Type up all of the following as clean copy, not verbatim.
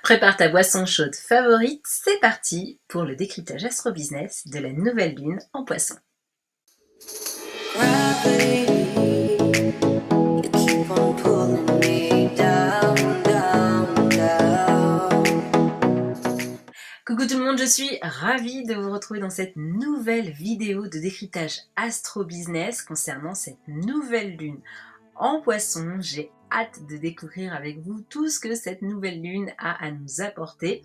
Prépare ta boisson chaude favorite, c'est parti pour le décryptage astro-business de la nouvelle lune en Poisson. Coucou tout le monde, je suis ravie de vous retrouver dans cette nouvelle vidéo de décryptage astro-business concernant cette nouvelle lune en Poisson. J'ai hâte de découvrir avec vous tout ce que cette nouvelle lune a à nous apporter.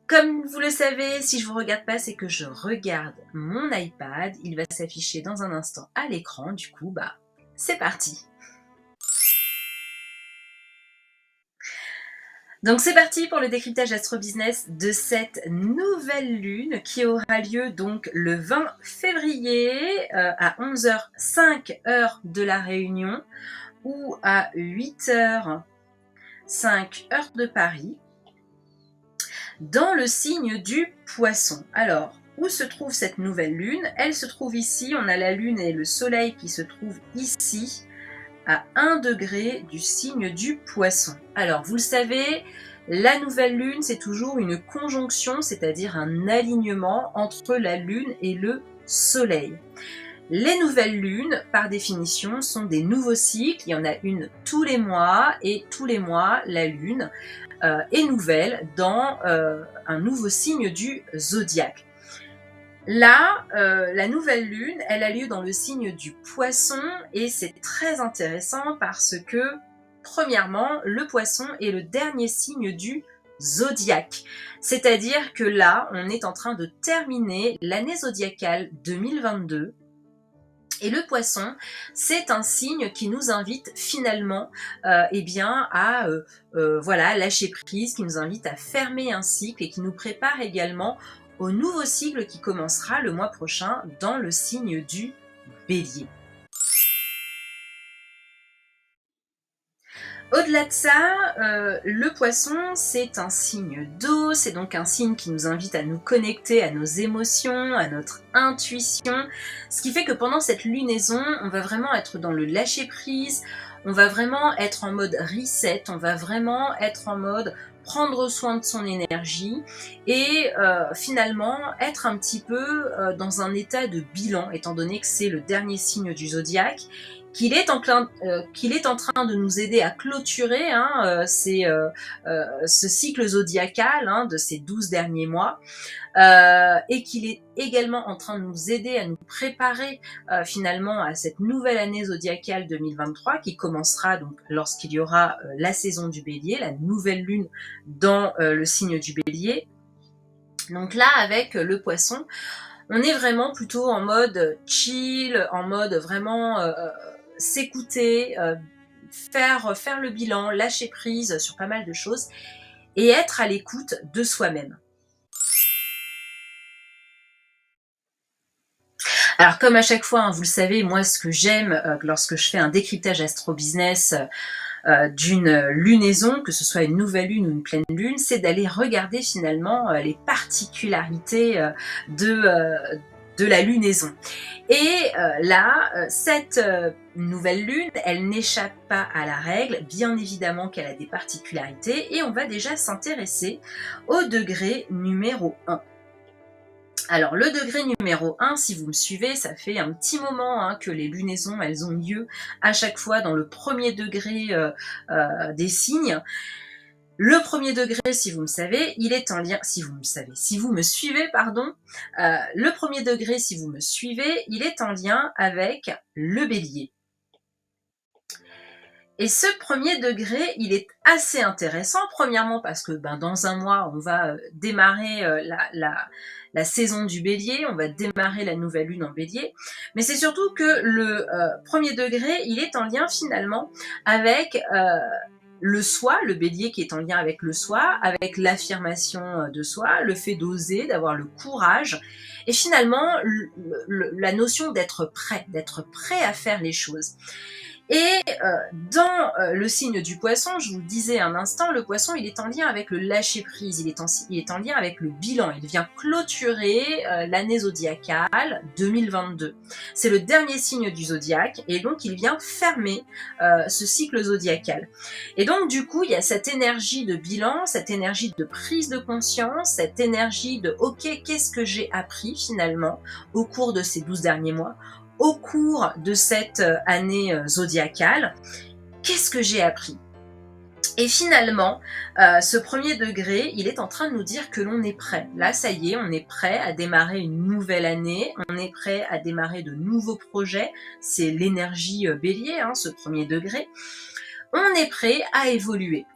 Comme vous le savez, si je ne vous regarde pas, c'est que je regarde mon iPad. Il va s'afficher dans un instant à l'écran. Du coup, c'est parti. Donc c'est parti pour le décryptage astro-business de cette nouvelle lune qui aura lieu donc le 20 février à 11h05 heure de la Réunion ou à 8h05 heure de Paris dans le signe du Poisson. Alors, où se trouve cette nouvelle lune? Elle se trouve ici, on a la lune et le soleil qui se trouvent ici, à 1 degré du signe du Poisson. Alors, vous le savez, la nouvelle lune, c'est toujours une conjonction, c'est-à-dire un alignement entre la lune et le soleil. Les nouvelles lunes, par définition, sont des nouveaux cycles. Il y en a une tous les mois, et tous les mois, la lune est nouvelle dans un nouveau signe du zodiaque. Là, la nouvelle lune, elle a lieu dans le signe du Poisson et c'est très intéressant parce que, premièrement, le Poisson est le dernier signe du zodiaque. C'est-à-dire que là, on est en train de terminer l'année zodiacale 2022. Et le Poisson, c'est un signe qui nous invite finalement à lâcher prise, qui nous invite à fermer un cycle et qui nous prépare également au nouveau cycle qui commencera le mois prochain dans le signe du Bélier. Au-delà de ça, le Poisson, c'est un signe d'eau, c'est donc un signe qui nous invite à nous connecter à nos émotions, à notre intuition, ce qui fait que pendant cette lunaison, on va vraiment être dans le lâcher-prise, on va vraiment être en mode reset, on va vraiment être en mode prendre soin de son énergie et finalement être un petit peu dans un état de bilan, étant donné que c'est le dernier signe du zodiaque, qu'il est en train de nous aider à clôturer ce cycle zodiacal de ces 12 derniers mois, et qu'il est également en train de nous aider à nous préparer finalement à cette nouvelle année zodiacale 2023 qui commencera donc lorsqu'il y aura la saison du Bélier, la nouvelle lune dans le signe du Bélier. Donc là, avec le Poisson, on est vraiment plutôt en mode chill, en mode vraiment s'écouter, faire le bilan, lâcher prise sur pas mal de choses et être à l'écoute de soi-même. Alors comme à chaque fois, vous le savez, moi ce que j'aime lorsque je fais un décryptage astro-business d'une lunaison, que ce soit une nouvelle lune ou une pleine lune, c'est d'aller regarder finalement les particularités de la lunaison. Et cette nouvelle lune, elle n'échappe pas à la règle, bien évidemment qu'elle a des particularités, et on va déjà s'intéresser au degré numéro 1. Alors le degré numéro 1, si vous me suivez, ça fait un petit moment que les lunaisons, elles ont lieu à chaque fois dans le premier degré des signes. Le premier degré, si vous me savez, il est en lien, si vous me suivez, le premier degré, si vous me suivez, il est en lien avec le Bélier. Et ce premier degré, il est assez intéressant, premièrement parce que dans un mois, on va démarrer la saison du Bélier, on va démarrer la nouvelle lune en Bélier, mais c'est surtout que le premier degré, il est en lien finalement avec le soi, le Bélier qui est en lien avec le soi, avec l'affirmation de soi, le fait d'oser, d'avoir le courage, et finalement la notion d'être prêt à faire les choses. Et dans le signe du poisson, je vous le disais un instant, le poisson il est en lien avec le lâcher-prise, il est en lien avec le bilan, il vient clôturer l'année zodiacale 2022. C'est le dernier signe du zodiaque et donc il vient fermer ce cycle zodiacal. Et donc du coup il y a cette énergie de bilan, cette énergie de prise de conscience, cette énergie de ok, qu'est-ce que j'ai appris finalement au cours de ces 12 derniers mois, au cours de cette année zodiacale, qu'est-ce que j'ai appris? Et finalement, ce premier degré, il est en train de nous dire que l'on est prêt. Là, ça y est, on est prêt à démarrer une nouvelle année, on est prêt à démarrer de nouveaux projets. C'est l'énergie bélier, hein, ce premier degré. On est prêt à évoluer.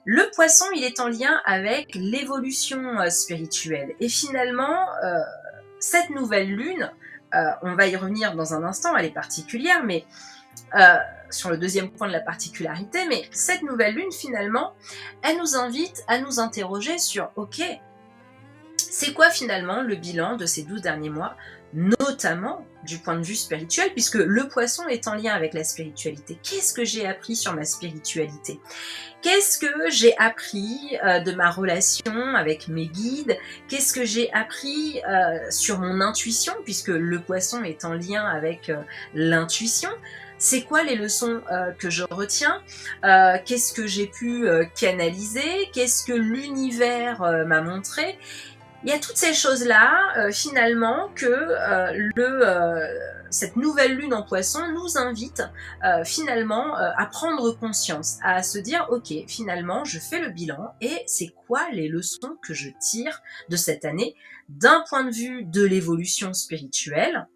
Le poisson, il est en lien avec l'évolution spirituelle. Et finalement, cette nouvelle lune, on va y revenir dans un instant, elle est particulière, mais sur le deuxième point de la particularité, mais cette nouvelle lune, finalement, elle nous invite à nous interroger sur, ok, c'est quoi finalement le bilan de ces 12 derniers mois, notamment du point de vue spirituel, puisque le poisson est en lien avec la spiritualité. Qu'est-ce que j'ai appris sur ma spiritualité? Qu'est-ce que j'ai appris de ma relation avec mes guides? Qu'est-ce que j'ai appris sur mon intuition, puisque le poisson est en lien avec l'intuition? C'est quoi les leçons que je retiens? Qu'est-ce que j'ai pu canaliser? Qu'est-ce que l'univers m'a montré? Il y a toutes ces choses-là, finalement, que cette nouvelle lune en poisson nous invite finalement à prendre conscience, à se dire, ok, finalement, je fais le bilan et c'est quoi les leçons que je tire de cette année d'un point de vue de l'évolution spirituelle,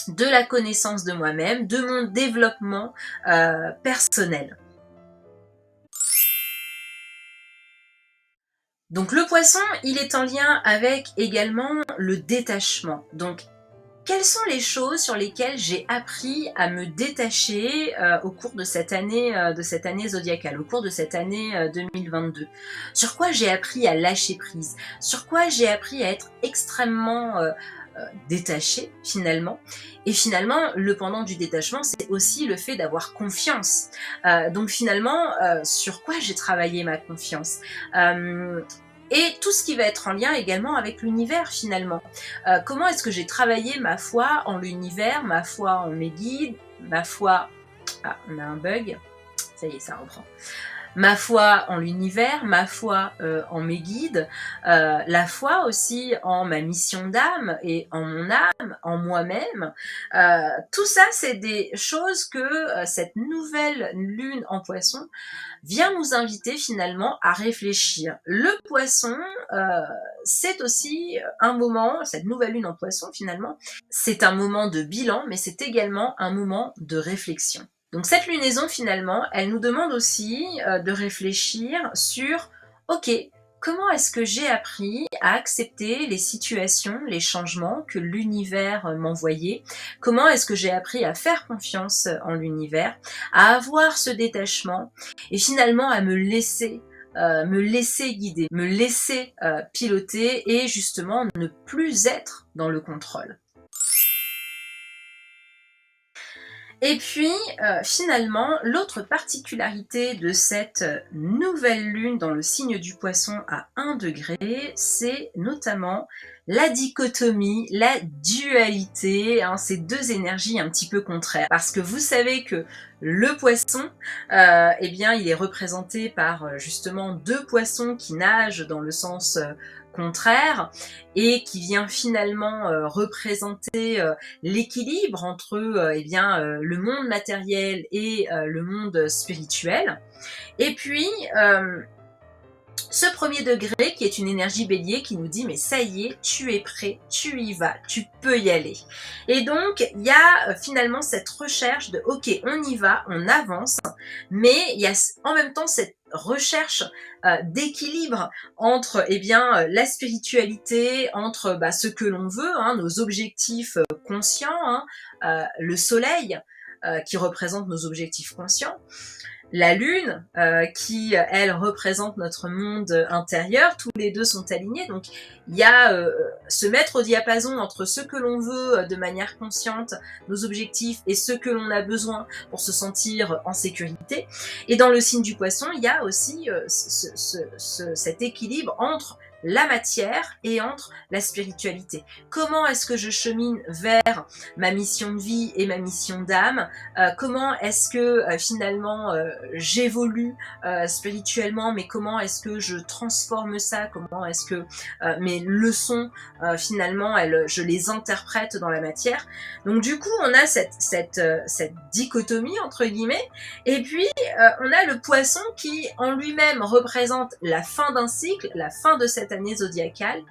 de la connaissance de moi-même, de mon développement personnel. Donc le poisson, il est en lien avec également le détachement. Donc, quelles sont les choses sur lesquelles j'ai appris à me détacher au cours de cette année zodiacale, au cours de cette année 2022? Sur quoi j'ai appris à lâcher prise? Sur quoi j'ai appris à être extrêmement détaché finalement? Et finalement, le pendant du détachement, c'est aussi le fait d'avoir confiance. Donc finalement, sur quoi j'ai travaillé ma confiance? Et tout ce qui va être en lien également avec l'univers finalement. Comment est-ce que j'ai travaillé ma foi en l'univers, ma foi en mes guides, ma foi... Ah, on a un bug. Ça y est, ça reprend. Ma foi en l'univers, ma foi en mes guides, la foi aussi en ma mission d'âme et en mon âme, en moi-même. Tout ça, c'est des choses que cette nouvelle lune en poisson vient nous inviter finalement à réfléchir. Le poisson, c'est aussi un moment, cette nouvelle lune en poisson finalement, c'est un moment de bilan, mais c'est également un moment de réflexion. Donc cette lunaison finalement, elle nous demande aussi de réfléchir sur, ok, comment est-ce que j'ai appris à accepter les situations, les changements que l'univers m'envoyait? Comment est-ce que j'ai appris à faire confiance en l'univers, à avoir ce détachement et finalement à me laisser guider, me laisser piloter et justement ne plus être dans le contrôle. Et puis, finalement, l'autre particularité de cette nouvelle lune dans le signe du poisson à 1 degré, c'est notamment la dichotomie, la dualité, hein, ces deux énergies un petit peu contraires. Parce que vous savez que le poisson, eh bien, il est représenté par justement deux poissons qui nagent dans le sens contraire et qui vient finalement représenter l'équilibre entre eh bien, le monde matériel et le monde spirituel. Et puis, ce premier degré qui est une énergie bélier qui nous dit mais ça y est, tu es prêt, tu y vas, tu peux y aller. Et donc il y a finalement cette recherche de ok, on y va, on avance, mais il y a en même temps cette recherche d'équilibre entre eh bien, la spiritualité, entre ce que l'on veut, hein, nos objectifs conscients, hein, le soleil qui représente nos objectifs conscients, la Lune, qui, elle, représente notre monde intérieur. Tous les deux sont alignés. Donc, il y a se mettre au diapason entre ce que l'on veut de manière consciente, nos objectifs, et ce que l'on a besoin pour se sentir en sécurité. Et dans le signe du Poisson, il y a aussi cet équilibre entre la matière et entre la spiritualité. Comment est-ce que je chemine vers ma mission de vie et ma mission d'âme? Comment est-ce que finalement j'évolue spirituellement, mais comment est-ce que je transforme ça? Comment est-ce que mes leçons finalement je les interprète dans la matière? Donc du coup on a cette dichotomie entre guillemets, et puis on a le Poisson qui en lui-même représente la fin d'un cycle, la fin de cette année zodiacale,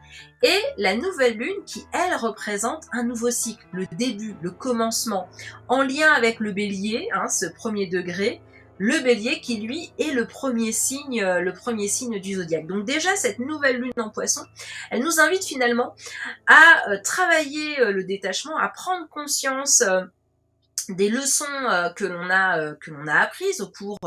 et la nouvelle lune qui, elle, représente un nouveau cycle, le début, le commencement, en lien avec le Bélier, ce premier degré, le Bélier qui, lui, est le premier signe du zodiaque. Donc déjà, cette nouvelle lune en Poisson, elle nous invite finalement à travailler le détachement, à prendre conscience des leçons que l'on a apprises au cours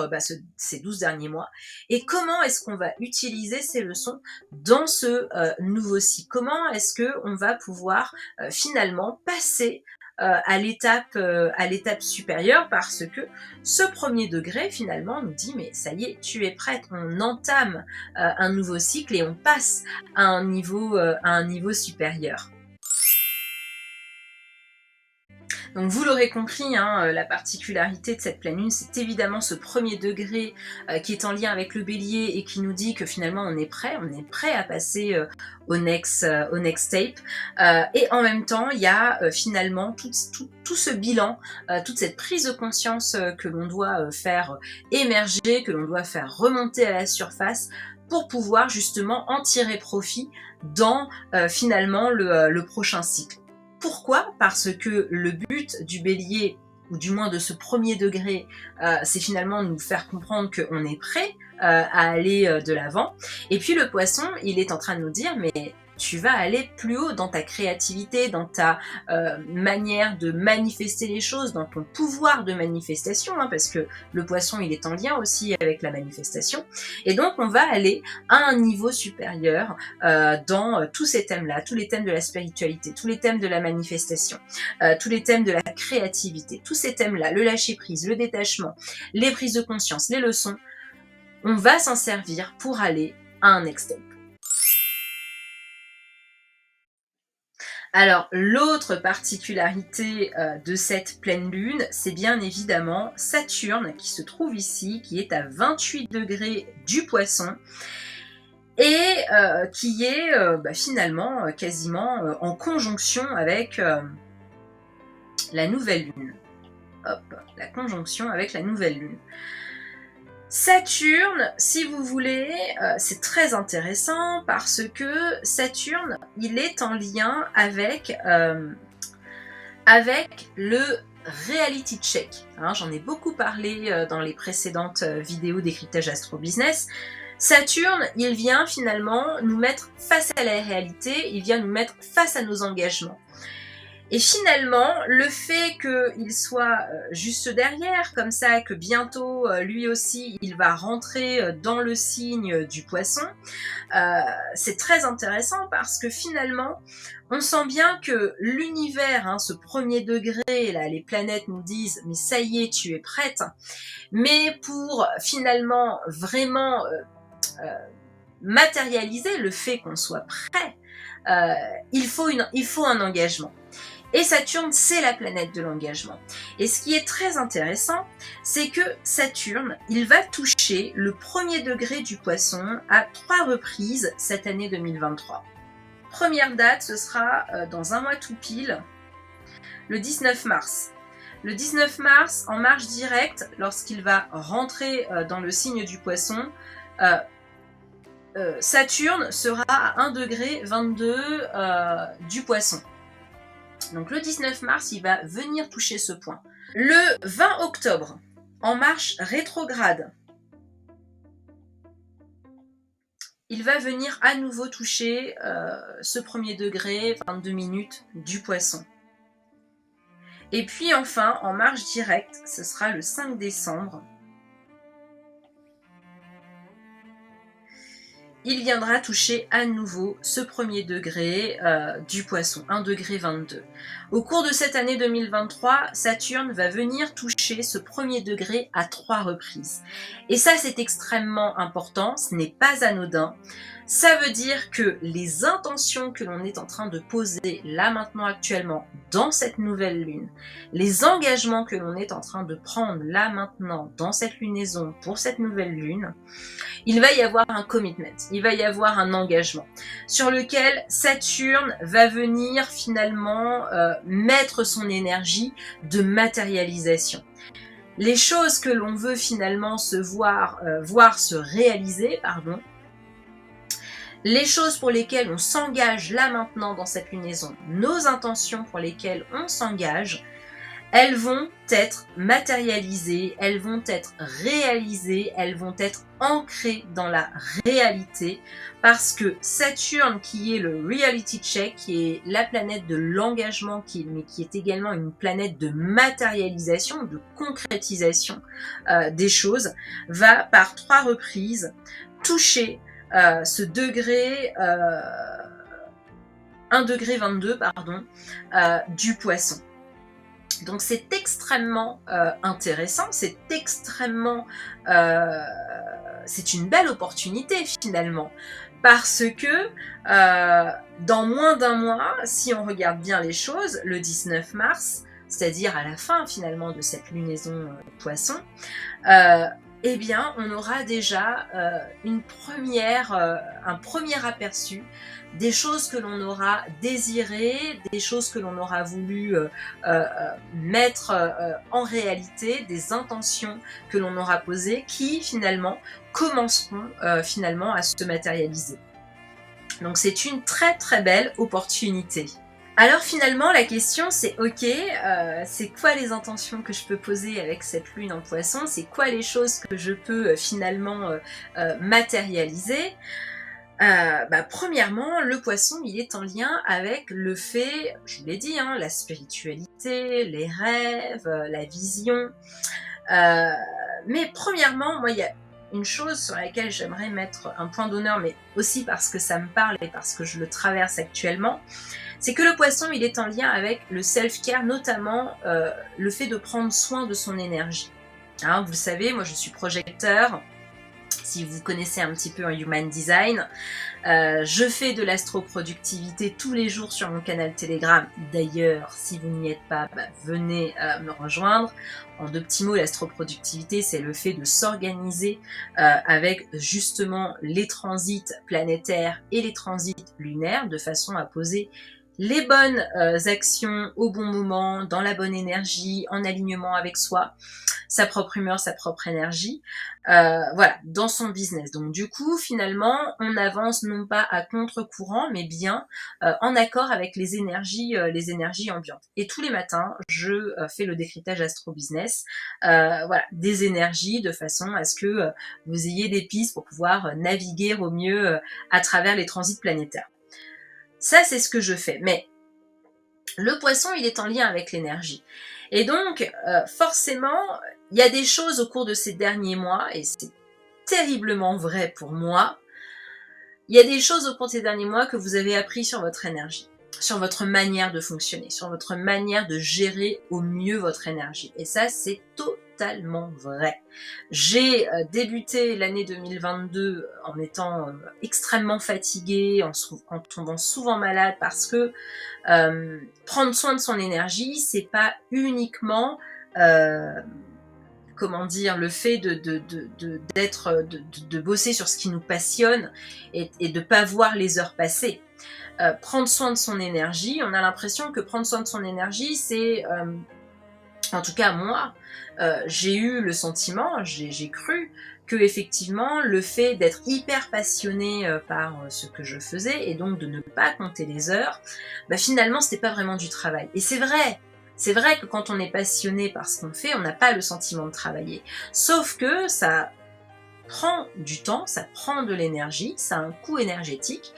ces 12 derniers mois, et comment est-ce qu'on va utiliser ces leçons dans ce nouveau cycle. Comment est-ce qu'on va pouvoir finalement passer à l'étape supérieure, parce que ce premier degré finalement nous dit mais ça y est, tu es prête, on entame un nouveau cycle et on passe à un niveau supérieur. Donc vous l'aurez compris, la particularité de cette pleine lune, c'est évidemment ce premier degré qui est en lien avec le Bélier et qui nous dit que finalement on est prêt à passer au next tape. Et en même temps, il y a finalement tout ce bilan, toute cette prise de conscience que l'on doit faire émerger, que l'on doit faire remonter à la surface pour pouvoir justement en tirer profit dans finalement le prochain cycle. Pourquoi? Parce que le but du Bélier, ou du moins de ce premier degré, c'est finalement nous faire comprendre qu'on est prêt à aller de l'avant. Et puis le Poisson, il est en train de nous dire, mais tu vas aller plus haut dans ta créativité, dans ta manière de manifester les choses, dans ton pouvoir de manifestation, parce que le Poisson, il est en lien aussi avec la manifestation. Et donc, on va aller à un niveau supérieur dans tous ces thèmes-là, tous les thèmes de la spiritualité, tous les thèmes de la manifestation, tous les thèmes de la créativité, tous ces thèmes-là, le lâcher-prise, le détachement, les prises de conscience, les leçons, on va s'en servir pour aller à un next step. Alors, l'autre particularité de cette pleine lune, c'est bien évidemment Saturne qui se trouve ici, qui est à 28 degrés du Poisson, et qui est finalement quasiment en conjonction avec la nouvelle lune. Hop, la conjonction avec la nouvelle lune. Saturne, si vous voulez, c'est très intéressant parce que Saturne, il est en lien avec le reality check. J'en ai beaucoup parlé dans les précédentes vidéos décryptage Astro Business. Saturne, il vient finalement nous mettre face à la réalité, il vient nous mettre face à nos engagements. Et finalement, le fait qu'il soit juste derrière, comme ça, que bientôt, lui aussi, il va rentrer dans le signe du Poisson, c'est très intéressant parce que finalement, on sent bien que l'univers, ce premier degré, là, les planètes nous disent « mais ça y est, tu es prête ». Mais pour finalement vraiment matérialiser le fait qu'on soit prêt, il faut un engagement. Et Saturne, c'est la planète de l'engagement. Et ce qui est très intéressant, c'est que Saturne, il va toucher le premier degré du Poisson à 3 reprises cette année 2023. Première date, ce sera dans un mois tout pile, le 19 mars. Le 19 mars, en marche directe, lorsqu'il va rentrer dans le signe du Poisson, Saturne sera à 1 degré 22 du Poisson. Donc le 19 mars, il va venir toucher ce point. Le 20 octobre, en marche rétrograde, il va venir à nouveau toucher ce premier degré, 22 minutes du Poisson. Et puis enfin, en marche directe, ce sera le 5 décembre. il viendra toucher à nouveau ce premier degré du Poisson, 1 degré 22. Au cours de cette année 2023, Saturne va venir toucher ce premier degré à 3 reprises. Et ça, c'est extrêmement important, ce n'est pas anodin. Ça veut dire que les intentions que l'on est en train de poser là maintenant actuellement dans cette nouvelle lune, les engagements que l'on est en train de prendre là maintenant dans cette lunaison pour cette nouvelle lune, il va y avoir un commitment, il va y avoir un engagement sur lequel Saturne va venir finalement mettre son énergie de matérialisation. Les choses que l'on veut finalement voir se réaliser, les choses pour lesquelles on s'engage là maintenant dans cette lunaison, nos intentions pour lesquelles on s'engage, elles vont être matérialisées, elles vont être réalisées, elles vont être ancrées dans la réalité parce que Saturne, qui est le reality check, qui est la planète de l'engagement, mais qui est également une planète de matérialisation, de concrétisation des choses, va par 3 reprises toucher ce degré 1 degré 22 du Poisson. Donc c'est extrêmement intéressant, c'est une belle opportunité finalement, parce que dans moins d'un mois, si on regarde bien les choses, le 19 mars, c'est-à-dire à la fin finalement de cette lunaison Poisson, eh bien, on aura déjà un premier aperçu des choses que l'on aura désirées, des choses que l'on aura voulu mettre en réalité, des intentions que l'on aura posées qui finalement commenceront finalement à se matérialiser. Donc c'est une très très belle opportunité. Alors finalement, la question c'est ok, c'est quoi les intentions que je peux poser avec cette lune en Poisson? C'est quoi les choses que je peux finalement matérialiser? Premièrement, le Poisson, il est en lien avec le fait, je vous l'ai dit, la spiritualité, les rêves, la vision. Mais premièrement, moi, il y a une chose sur laquelle j'aimerais mettre un point d'honneur, mais aussi parce que ça me parle et parce que je le traverse actuellement, c'est que le Poisson, il est en lien avec le self-care, notamment le fait de prendre soin de son énergie. Vous le savez, moi je suis projecteur. Si vous connaissez un petit peu un Human Design, je fais de l'astroproductivité tous les jours sur mon canal Telegram. D'ailleurs, si vous n'y êtes pas, venez me rejoindre. En 2 petits mots, l'astroproductivité, c'est le fait de s'organiser avec justement les transits planétaires et les transits lunaires, de façon à poser les bonnes actions au bon moment, dans la bonne énergie, en alignement avec soi, sa propre humeur, sa propre énergie, dans son business. Donc du coup, finalement, on avance non pas à contre-courant, mais bien en accord avec les énergies ambiantes. Et tous les matins, je fais le décryptage astro-business, des énergies, de façon à ce que vous ayez des pistes pour pouvoir naviguer au mieux à travers les transits planétaires. Ça, c'est ce que je fais. Mais le Poisson, il est en lien avec l'énergie. Et donc, forcément, il y a des choses au cours de ces derniers mois, et c'est terriblement vrai pour moi, il y a des choses au cours de ces derniers mois que vous avez appris sur votre énergie, sur votre manière de fonctionner, sur votre manière de gérer au mieux votre énergie. Et ça, c'est totalement vrai. J'ai débuté l'année 2022 en étant extrêmement fatiguée, en tombant souvent malade, parce que prendre soin de son énergie, c'est pas uniquement le fait de bosser sur ce qui nous passionne et de pas voir les heures passer. Prendre soin de son énergie, on a l'impression que prendre soin de son énergie, c'est en tout cas moi, j'ai eu le sentiment, j'ai cru que effectivement le fait d'être hyper passionnée par ce que je faisais et donc de ne pas compter les heures, finalement c'était pas vraiment du travail. Et c'est vrai que quand on est passionné par ce qu'on fait, on n'a pas le sentiment de travailler. Sauf que ça prend du temps, ça prend de l'énergie, ça a un coût énergétique.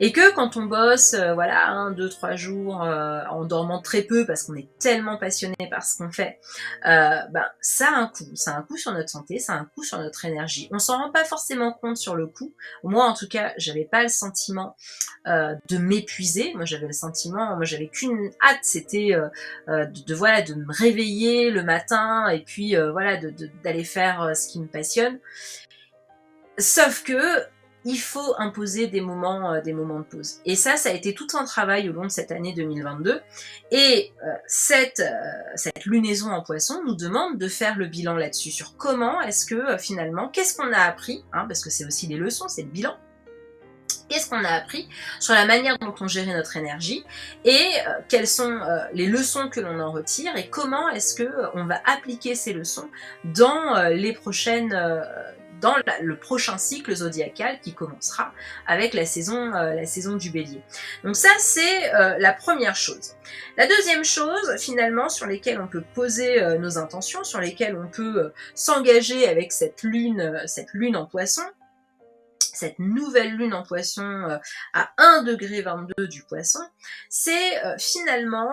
Et que quand on bosse, voilà, 1, 2, 3 jours en dormant très peu parce qu'on est tellement passionné par ce qu'on fait, ça a un coût. Ça a un coût sur notre santé, ça a un coût sur notre énergie. On s'en rend pas forcément compte sur le coup. Moi, en tout cas, j'avais pas le sentiment de m'épuiser. Moi, j'avais qu'une hâte, c'était de me réveiller le matin et puis d'aller faire ce qui me passionne. Sauf que il faut imposer des moments de pause. Et ça a été tout un travail au long de cette année 2022. Et cette lunaison en Poisson nous demande de faire le bilan là-dessus, sur comment est-ce que finalement, qu'est-ce qu'on a appris, parce que c'est aussi des leçons, c'est le bilan. Qu'est-ce qu'on a appris sur la manière dont on gérait notre énergie et quelles sont les leçons que l'on en retire et comment est-ce que on va appliquer ces leçons dans le prochain cycle zodiacal qui commencera avec la saison du Bélier. Donc ça, c'est la première chose. La deuxième chose, finalement, sur lesquelles on peut poser nos intentions, sur lesquelles on peut s'engager avec cette lune en Poisson, cette nouvelle lune en Poisson à 1,22 du Poisson, c'est finalement,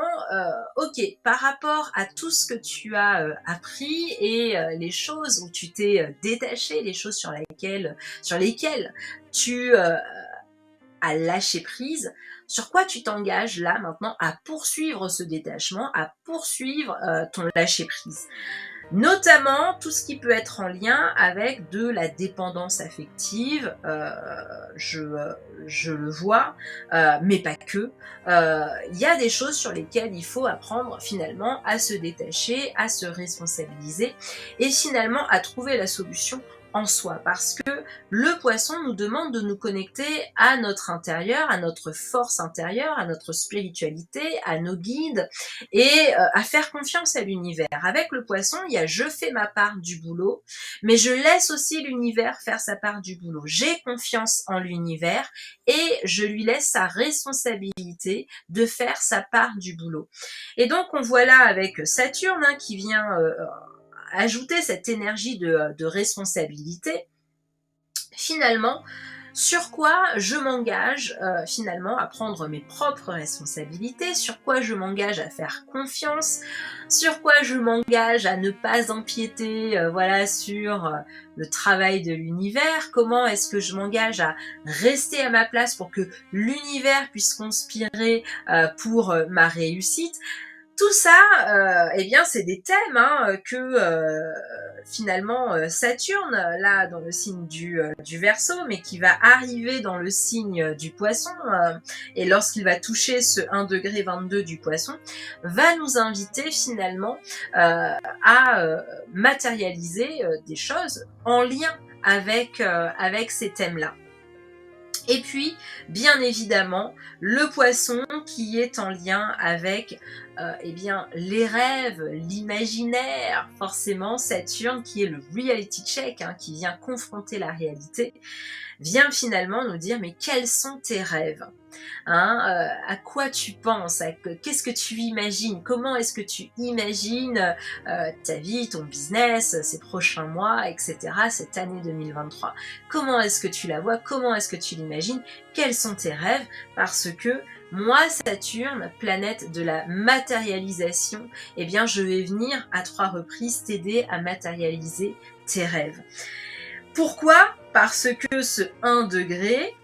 ok, par rapport à tout ce que tu as appris et les choses où tu t'es détaché, les choses sur lesquelles tu as lâché prise, sur quoi tu t'engages là maintenant à poursuivre ce détachement, à poursuivre ton lâcher prise. Notamment tout ce qui peut être en lien avec de la dépendance affective, je le vois, mais pas que. Il y a des choses sur lesquelles il faut apprendre finalement à se détacher, à se responsabiliser et finalement à trouver la solution en soi, parce que le Poisson nous demande de nous connecter à notre intérieur, à notre force intérieure, à notre spiritualité, à nos guides et à faire confiance à l'univers. Avec le Poisson, il y a je fais ma part du boulot, mais je laisse aussi l'univers faire sa part du boulot. J'ai confiance en l'univers et je lui laisse sa responsabilité de faire sa part du boulot. Et donc on voit là avec Saturne qui vient ajouter cette énergie de responsabilité, finalement, sur quoi je m'engage finalement à prendre mes propres responsabilités, sur quoi je m'engage à faire confiance, sur quoi je m'engage à ne pas empiéter sur le travail de l'univers, comment est-ce que je m'engage à rester à ma place pour que l'univers puisse conspirer pour ma réussite. Tout ça, c'est des thèmes que finalement Saturne, là dans le signe du Verseau, mais qui va arriver dans le signe du Poisson, et lorsqu'il va toucher ce 1,22 du Poisson, va nous inviter finalement à matérialiser des choses en lien avec ces thèmes-là. Et puis, bien évidemment, le Poisson qui est en lien avec les rêves, l'imaginaire, forcément Saturne qui est le reality check, qui vient confronter la réalité, vient finalement nous dire mais quels sont tes rêves ? À quoi tu penses, qu'est-ce que tu imagines, comment est-ce que tu imagines ta vie, ton business, ces prochains mois, etc., cette année 2023. Comment est-ce que tu la vois, comment est-ce que tu l'imagines, quels sont tes rêves, parce que moi, Saturne, planète de la matérialisation, je vais venir à 3 reprises t'aider à matérialiser tes rêves. Pourquoi ? Parce que ce 1 degré,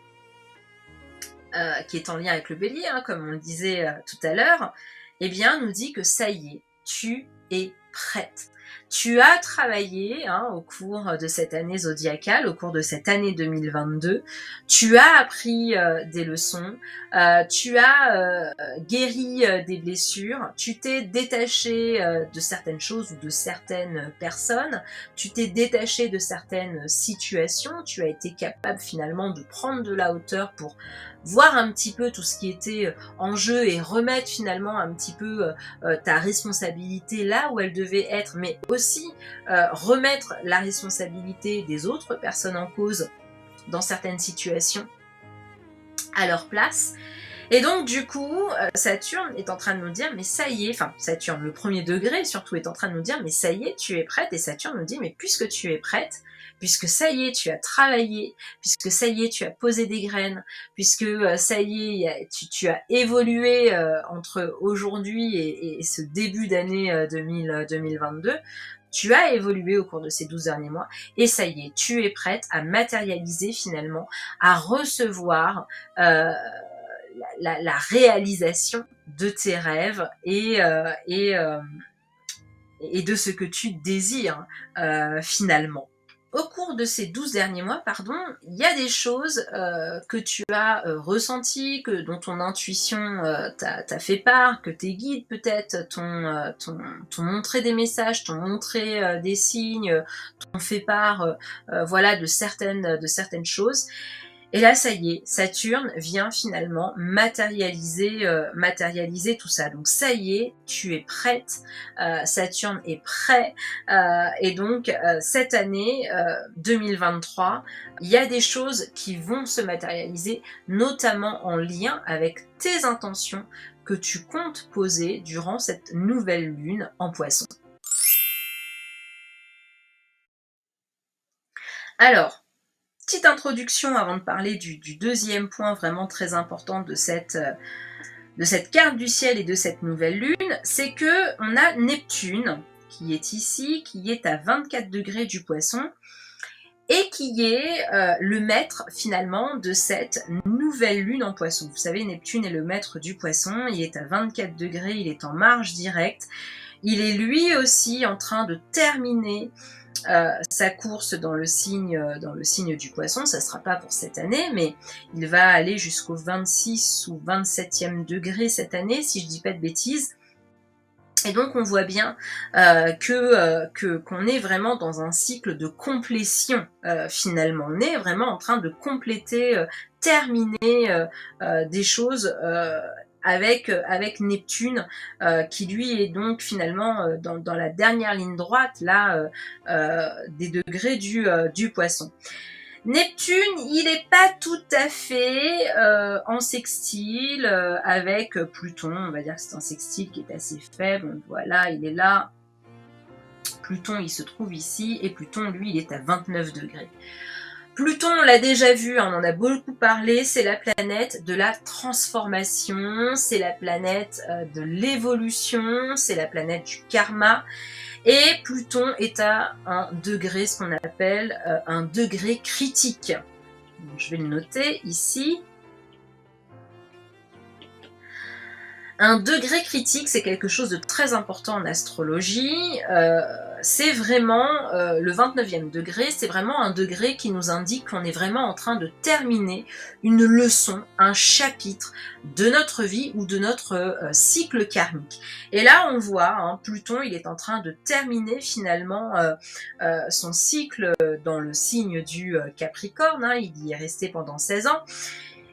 qui est en lien avec le Bélier, comme on le disait tout à l'heure, nous dit que ça y est, tu es prête. Tu as travaillé au cours de cette année zodiacale, au cours de cette année 2022. Tu as appris des leçons, tu as guéri des blessures, tu t'es détaché de certaines choses ou de certaines personnes, tu t'es détaché de certaines situations, tu as été capable finalement de prendre de la hauteur pour voir un petit peu tout ce qui était en jeu et remettre finalement un petit peu ta responsabilité là où elle devait être, mais aussi remettre la responsabilité des autres personnes en cause dans certaines situations à leur place. Et donc du coup, Saturne est en train de nous dire, mais ça y est, enfin Saturne, le premier degré surtout, est en train de nous dire, mais ça y est, tu es prête. Et Saturne nous dit, mais puisque tu es prête, puisque ça y est, tu as travaillé, puisque ça y est, tu as posé des graines, puisque ça y est, tu as évolué entre aujourd'hui et ce début d'année 2022, tu as évolué au cours de ces 12 derniers mois, et ça y est, tu es prête à matérialiser finalement, à recevoir la réalisation de tes rêves et de ce que tu désires finalement. Au cours de ces 12 derniers mois, il y a des choses que tu as ressenties, dont ton intuition t'a fait part, que tes guides peut-être t'ont montré des messages, t'ont montré des signes, t'ont fait part voilà, de certaines choses. Et là, ça y est, Saturne vient finalement matérialiser tout ça. Donc ça y est, tu es prête, Saturne est prêt. Et donc cette année 2023, il y a des choses qui vont se matérialiser, notamment en lien avec tes intentions que tu comptes poser durant cette nouvelle lune en Poisson. Alors, petite introduction avant de parler du deuxième point vraiment très important de cette carte du ciel et de cette nouvelle lune, c'est que on a Neptune qui est ici, qui est à 24 degrés du Poisson et qui est le maître finalement de cette nouvelle lune en Poisson. Vous savez, Neptune est le maître du Poisson, il est à 24 degrés, il est en marche directe, il est lui aussi en train de terminer sa course dans le signe du Poisson. Ça ne sera pas pour cette année, mais il va aller jusqu'au 26 ou 27e degré cette année, si je ne dis pas de bêtises. Et donc on voit bien qu'on est vraiment dans un cycle de complétion finalement. On est vraiment en train de compléter, terminer des choses avec Neptune qui lui est donc finalement dans la dernière ligne droite là des degrés du Poisson. Neptune, il n'est pas tout à fait en sextile avec Pluton. On va dire que c'est un sextile qui est assez faible. Donc voilà, il est là. Pluton, il se trouve ici. Et Pluton, lui, il est à 29 degrés. Pluton, on l'a déjà vu, on en a beaucoup parlé, c'est la planète de la transformation, c'est la planète de l'évolution, c'est la planète du karma. Et Pluton est à un degré, ce qu'on appelle un degré critique. Donc, je vais le noter ici. Un degré critique, c'est quelque chose de très important en astrologie. C'est vraiment le 29e degré, c'est vraiment un degré qui nous indique qu'on est vraiment en train de terminer une leçon, un chapitre de notre vie ou de notre cycle karmique. Et là, on voit, hein, Pluton, il est en train de terminer finalement son cycle dans le signe du Capricorne. Hein, il y est resté pendant 16 ans.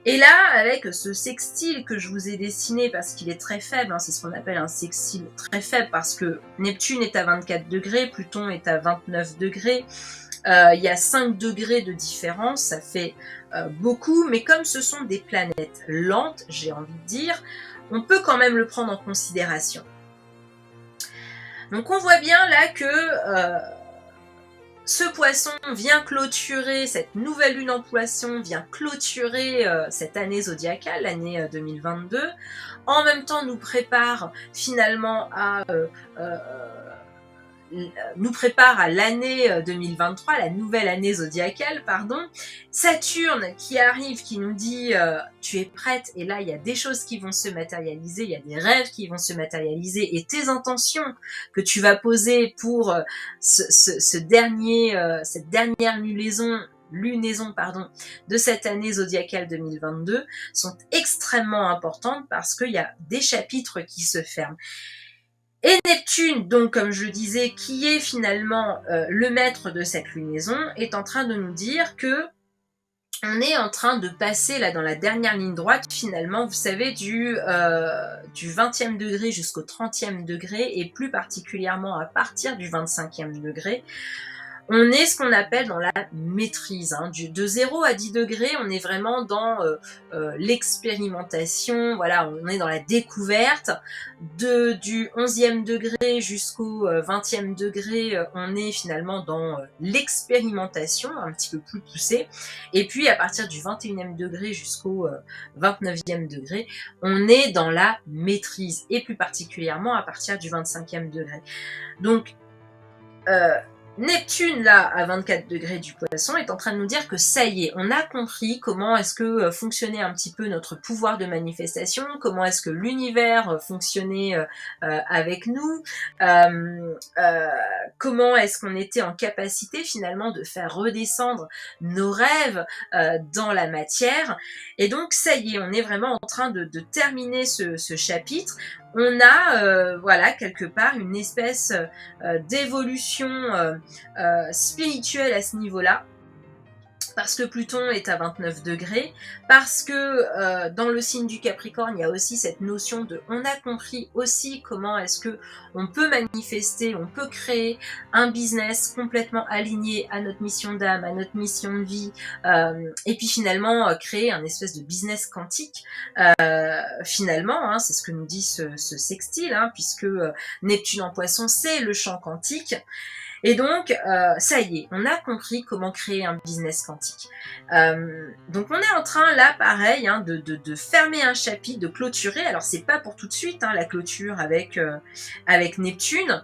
Et là, avec ce sextile que je vous ai dessiné, parce qu'il est très faible, hein, c'est ce qu'on appelle un sextile très faible, parce que Neptune est à 24 degrés, Pluton est à 29 degrés, il y a 5 degrés de différence, ça fait beaucoup, mais comme ce sont des planètes lentes, j'ai envie de dire, on peut quand même le prendre en considération. Donc on voit bien là que ce Poisson vient clôturer, cette nouvelle lune en Poisson vient clôturer cette année zodiacale, l'année 2022. En même temps, nous prépare finalement à l'année 2023, la nouvelle année zodiacale, pardon. Saturne qui arrive, qui nous dit tu es prête, et là il y a des choses qui vont se matérialiser, il y a des rêves qui vont se matérialiser, et tes intentions que tu vas poser pour cette dernière lunaison de cette année zodiacale 2022 sont extrêmement importantes parce qu'il y a des chapitres qui se ferment. Et Neptune, donc comme je disais, qui est finalement le maître de cette lunaison, est en train de nous dire que on est en train de passer là dans la dernière ligne droite finalement, vous savez, du 20e degré jusqu'au 30e degré, et plus particulièrement à partir du 25e degré. on est ce qu'on appelle dans la maîtrise. Hein. De 0 à 10 degrés, on est vraiment dans l'expérimentation, voilà, on est dans la découverte. Du 11e degré jusqu'au 20e degré, on est finalement dans l'expérimentation, un petit peu plus poussée. Et puis à partir du 21e degré jusqu'au 29e degré, on est dans la maîtrise, et plus particulièrement à partir du 25e degré. Donc, Neptune, là, à 24 degrés du Poisson, est en train de nous dire que ça y est, on a compris comment est-ce que fonctionnait un petit peu notre pouvoir de manifestation, comment est-ce que l'univers fonctionnait avec nous, comment est-ce qu'on était en capacité finalement de faire redescendre nos rêves dans la matière. Et donc, ça y est, on est vraiment en train de terminer ce chapitre. On a, voilà, quelque part, une espèce d'évolution spirituelle à ce niveau-là, parce que Pluton est à 29 degrés, parce que dans le signe du Capricorne, il y a aussi cette notion de, on a compris aussi comment est-ce que on peut manifester, on peut créer un business complètement aligné à notre mission d'âme, à notre mission de vie, et puis finalement créer un espèce de business quantique, finalement, hein, c'est ce que nous dit ce sextile, hein, puisque Neptune en Poisson, c'est le champ quantique. Et donc, ça y est, on a compris comment créer un business quantique. Donc, on est en train, là, pareil, hein, de fermer un chapitre, de clôturer. Alors, c'est pas pour tout de suite, hein, la clôture avec Neptune.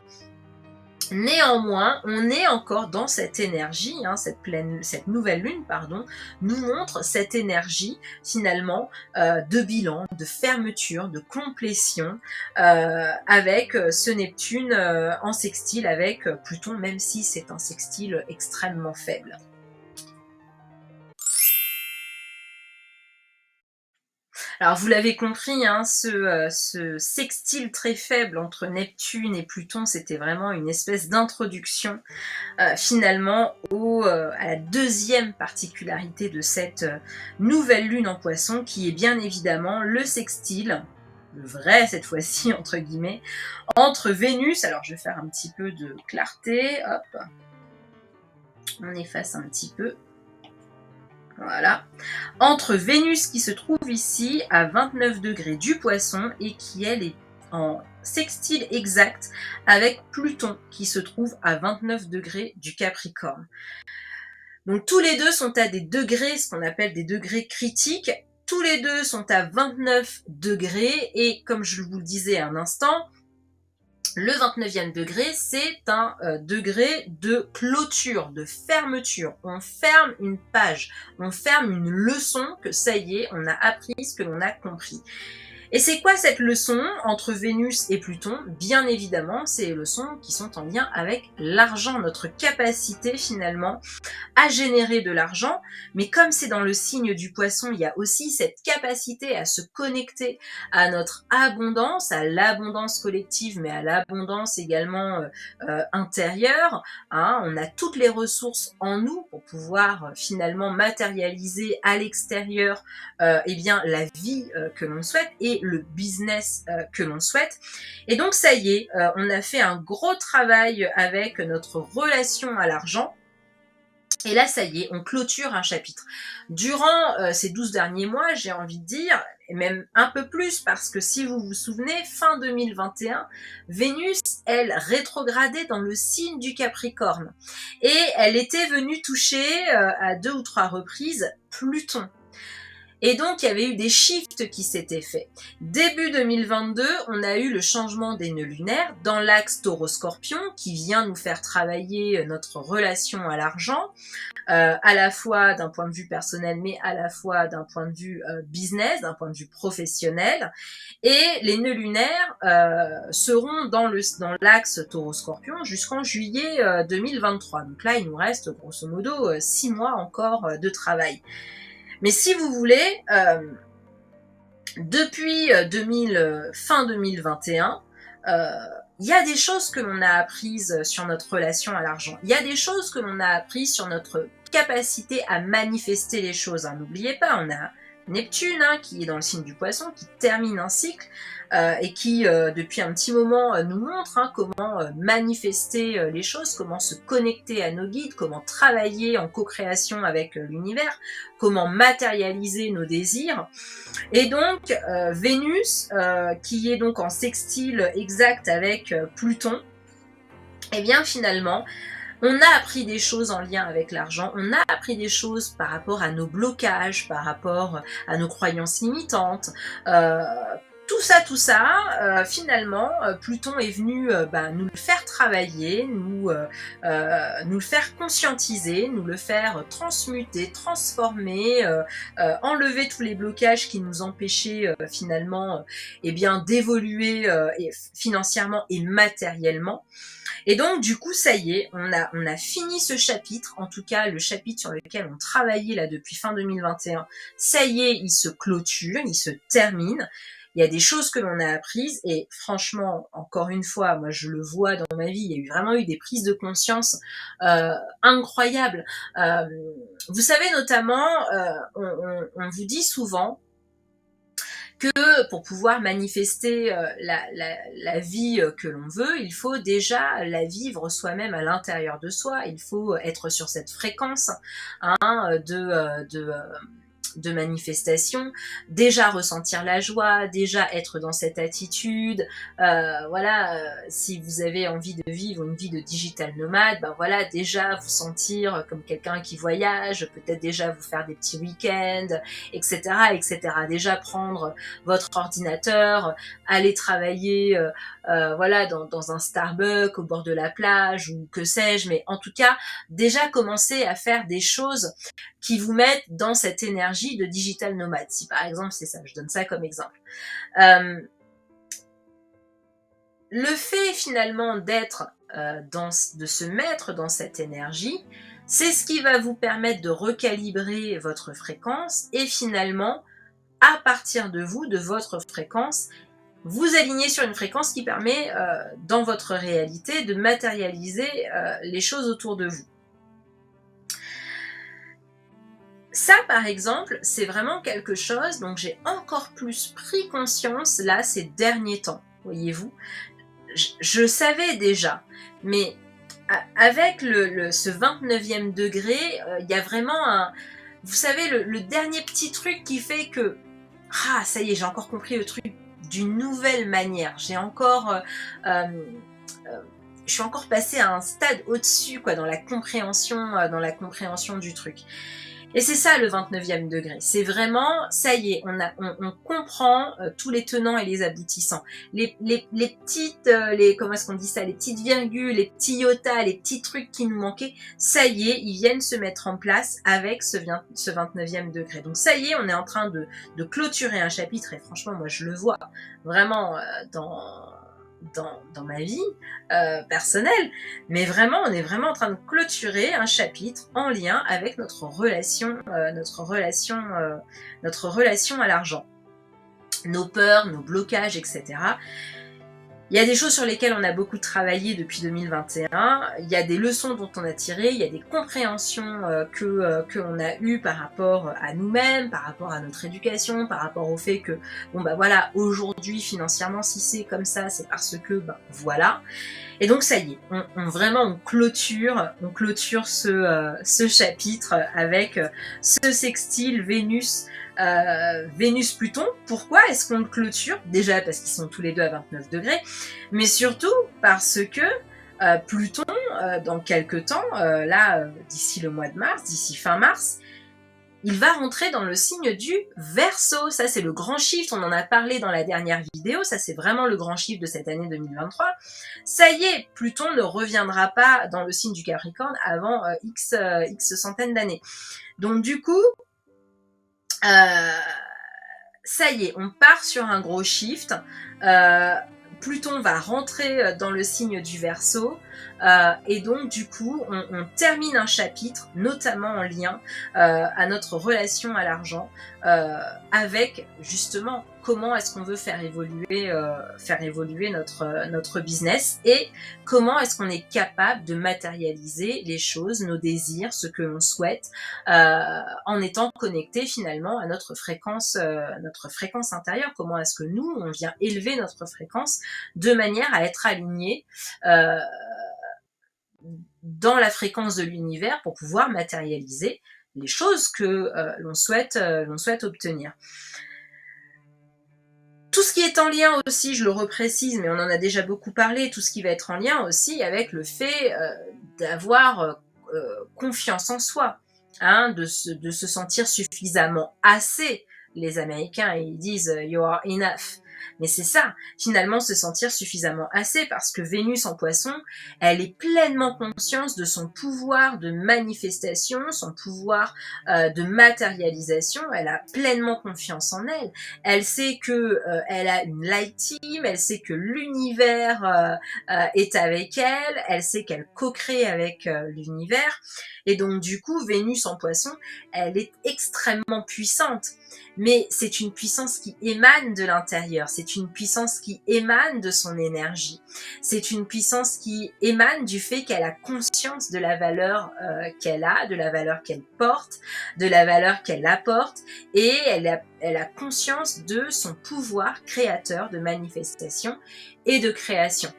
Néanmoins, on est encore dans cette énergie, hein, cette nouvelle lune, pardon, nous montre cette énergie finalement de bilan, de fermeture, de complétion avec ce Neptune en sextile avec Pluton, même si c'est un sextile extrêmement faible. Alors vous l'avez compris, hein, ce sextile très faible entre Neptune et Pluton, c'était vraiment une espèce d'introduction finalement à la deuxième particularité de cette nouvelle lune en Poisson, qui est bien évidemment le sextile, le vrai cette fois-ci entre guillemets, entre Vénus. Alors je vais faire un petit peu de clarté, hop, on efface un petit peu. Voilà. Entre Vénus qui se trouve ici à 29 degrés du Poisson et qui elle est en sextile exact avec Pluton qui se trouve à 29 degrés du Capricorne. Donc tous les deux sont à des degrés, ce qu'on appelle des degrés critiques. Tous les deux sont à 29 degrés et comme je vous le disais à un instant, le 29e degré, c'est un degré de clôture, de fermeture. On ferme une page, on ferme une leçon que ça y est, on a appris ce que l'on a compris. Et c'est quoi cette leçon entre Vénus et Pluton? Bien évidemment, c'est les leçons qui sont en lien avec l'argent, notre capacité finalement à générer de l'argent. Mais comme c'est dans le signe du Poisson, il y a aussi cette capacité à se connecter à notre abondance, à l'abondance collective, mais à l'abondance également intérieure. Hein. On a toutes les ressources en nous pour pouvoir finalement matérialiser à l'extérieur eh bien, la vie que l'on souhaite et le business que l'on souhaite. Et donc ça y est, on a fait un gros travail avec notre relation à l'argent. Et là, ça y est, on clôture un chapitre. Durant ces 12 derniers mois, j'ai envie de dire, et même un peu plus, parce que si vous vous souvenez, fin 2021, Vénus, elle, rétrogradait dans le signe du Capricorne. Et elle était venue toucher à 2 ou 3 reprises Pluton. Et donc, il y avait eu des shifts qui s'étaient faits. Début 2022, on a eu le changement des nœuds lunaires dans l'axe Taureau-Scorpion qui vient nous faire travailler notre relation à l'argent, à la fois d'un point de vue personnel, mais à la fois d'un point de vue business, d'un point de vue professionnel. Et les nœuds lunaires seront dans l'axe Taureau-Scorpion jusqu'en juillet 2023. Donc là, il nous reste grosso modo 6 mois encore de travail. Mais si vous voulez, depuis fin 2021, il y a des choses que l'on a apprises sur notre relation à l'argent. Il y a des choses que l'on a apprises sur notre capacité à manifester les choses. Hein. N'oubliez pas, on a Neptune, hein, qui est dans le signe du Poisson, qui termine un cycle et qui, depuis un petit moment, nous montre hein, comment manifester les choses, comment se connecter à nos guides, comment travailler en co-création avec l'univers, comment matérialiser nos désirs. Et donc, Vénus, qui est donc en sextile exact avec Pluton, et bien finalement, on a appris des choses en lien avec l'argent, on a appris des choses par rapport à nos blocages, par rapport à nos croyances limitantes. Tout ça, finalement, Pluton est venu nous le faire travailler, nous le faire conscientiser, nous le faire transmuter, transformer, enlever tous les blocages qui nous empêchaient finalement d'évoluer financièrement et matériellement. Et donc, du coup, ça y est, on a fini ce chapitre, en tout cas le chapitre sur lequel on travaillait là depuis fin 2021. Ça y est, il se clôture, il se termine. Il y a des choses que l'on a apprises et franchement, encore une fois, moi je le vois dans ma vie, il y a vraiment eu des prises de conscience incroyables. Vous savez notamment, on vous dit souvent que pour pouvoir manifester la vie que l'on veut, il faut déjà la vivre soi-même à l'intérieur de soi. Il faut être sur cette fréquence hein, de manifestation, déjà ressentir la joie, déjà être dans cette attitude, si vous avez envie de vivre une vie de digital nomade, déjà vous sentir comme quelqu'un qui voyage, peut-être déjà vous faire des petits week-ends, etc., etc. Déjà prendre votre ordinateur, aller travailler dans un Starbucks au bord de la plage ou que sais-je, mais en tout cas, déjà commencer à faire des choses qui vous mettent dans cette énergie de digital nomade. Si par exemple, c'est ça, je donne ça comme exemple. Le fait finalement d'être, de se mettre dans cette énergie, c'est ce qui va vous permettre de recalibrer votre fréquence et finalement, à partir de vous, de votre fréquence, vous aligner sur une fréquence qui permet, dans votre réalité, de matérialiser les choses autour de vous. Ça, par exemple, c'est vraiment quelque chose dont j'ai encore plus pris conscience, là, ces derniers temps, voyez-vous. Je savais déjà, mais avec ce 29e degré, il y a vraiment vous savez, le dernier petit truc qui fait que, ça y est, j'ai encore compris le truc d'une nouvelle manière. Je suis encore passée à un stade au-dessus, quoi, dans la compréhension du truc. Et c'est ça le 29e degré. C'est vraiment, ça y est, on comprend tous les tenants et les aboutissants. Les petites, comment est-ce qu'on dit ça, les petites virgules, les petits iotas, les petits trucs qui nous manquaient, ça y est, ils viennent se mettre en place avec ce 29e degré. Donc ça y est, on est en train de clôturer un chapitre et franchement, moi je le vois vraiment dans ma vie personnelle, mais vraiment, on est vraiment en train de clôturer un chapitre en lien avec notre relation à l'argent, nos peurs, nos blocages, etc. Il y a des choses sur lesquelles on a beaucoup travaillé depuis 2021, il y a des leçons dont on a tiré, il y a des compréhensions que on a eues par rapport à nous-mêmes, par rapport à notre éducation, par rapport au fait que, aujourd'hui, financièrement, si c'est comme ça, c'est parce que, voilà. Et donc, ça y est, on clôture ce chapitre avec ce sextile Vénus-Pluton. Pourquoi est-ce qu'on le clôture? Déjà parce qu'ils sont tous les deux à 29 degrés, mais surtout parce que Pluton, dans quelques temps, d'ici le mois de mars, d'ici fin mars, il va rentrer dans le signe du Verseau. Ça, c'est le grand shift. On en a parlé dans la dernière vidéo. Ça, c'est vraiment le grand shift de cette année 2023. Ça y est, Pluton ne reviendra pas dans le signe du Capricorne avant X centaines d'années. Donc, du coup, ça y est, on part sur un gros shift. Pluton va rentrer dans le signe du Verseau. et donc du coup on termine un chapitre notamment en lien à notre relation à l'argent, avec justement comment est-ce qu'on veut faire évoluer notre business, et comment est-ce qu'on est capable de matérialiser les choses, nos désirs, ce que l'on souhaite, en étant connecté finalement à notre fréquence intérieure. Comment est-ce que nous, on vient élever notre fréquence de manière à être aligné dans la fréquence de l'univers pour pouvoir matérialiser les choses que l'on souhaite obtenir. Tout ce qui est en lien aussi, je le reprécise, mais on en a déjà beaucoup parlé, tout ce qui va être en lien aussi avec le fait d'avoir confiance en soi, hein, de se sentir suffisamment assez. Les Américains, ils disent « you are enough ». Mais c'est ça, finalement, se sentir suffisamment assez, parce que Vénus en Poisson, elle est pleinement consciente de son pouvoir de manifestation, son pouvoir de matérialisation. Elle a pleinement confiance en elle. Elle sait que elle a une light team, elle sait que l'univers est avec elle, elle sait qu'elle co-crée avec l'univers. Et donc, du coup, Vénus en Poisson, elle est extrêmement puissante. Mais c'est une puissance qui émane de l'intérieur, c'est une puissance qui émane de son énergie, c'est une puissance qui émane du fait qu'elle a conscience de la valeur qu'elle a, de la valeur qu'elle porte, de la valeur qu'elle apporte, et elle a conscience de son pouvoir créateur de manifestation et de création.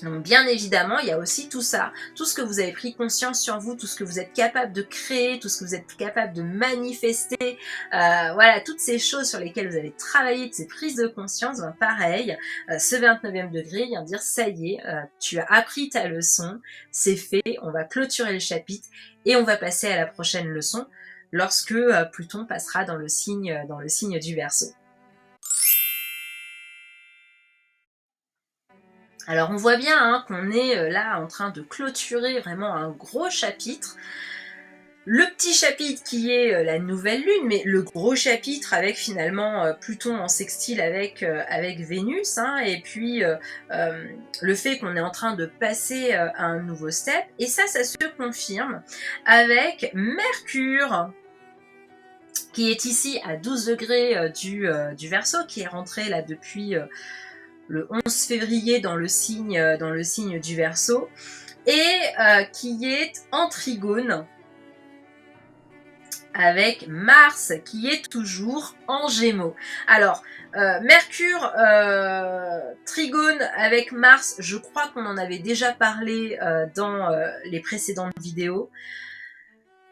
Donc bien évidemment, il y a aussi tout ça, tout ce que vous avez pris conscience sur vous, tout ce que vous êtes capable de créer, tout ce que vous êtes capable de manifester, voilà, toutes ces choses sur lesquelles vous avez travaillé, de ces prises de conscience, ben pareil, ce 29e degré vient dire ça y est, tu as appris ta leçon, c'est fait, on va clôturer le chapitre et on va passer à la prochaine leçon lorsque Pluton passera dans le signe du Verseau. Alors on voit bien hein, qu'on est là en train de clôturer vraiment un gros chapitre. Le petit chapitre qui est la nouvelle lune, mais le gros chapitre avec finalement Pluton en sextile avec Vénus, hein, et puis le fait qu'on est en train de passer à un nouveau step, et ça se confirme avec Mercure, qui est ici à 12 degrés du Verseau, qui est rentré là depuis le 11 février dans le signe du Verseau, et qui est en trigone avec Mars, qui est toujours en Gémeaux. Alors, Mercure trigone avec Mars, je crois qu'on en avait déjà parlé dans les précédentes vidéos.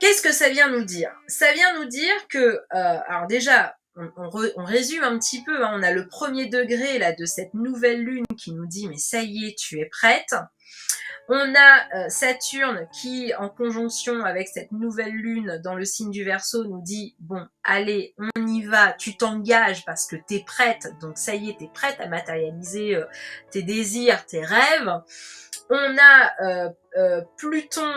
Qu'est-ce que ça vient nous dire? Ça vient nous dire que, alors déjà, on résume un petit peu, hein, on a le premier degré là de cette nouvelle lune qui nous dit « mais ça y est, tu es prête ». On a Saturne qui, en conjonction avec cette nouvelle lune dans le signe du Verseau, nous dit « bon, allez, on y va, tu t'engages parce que t'es prête, donc ça y est, t'es prête à matérialiser tes désirs, tes rêves ». On a Pluton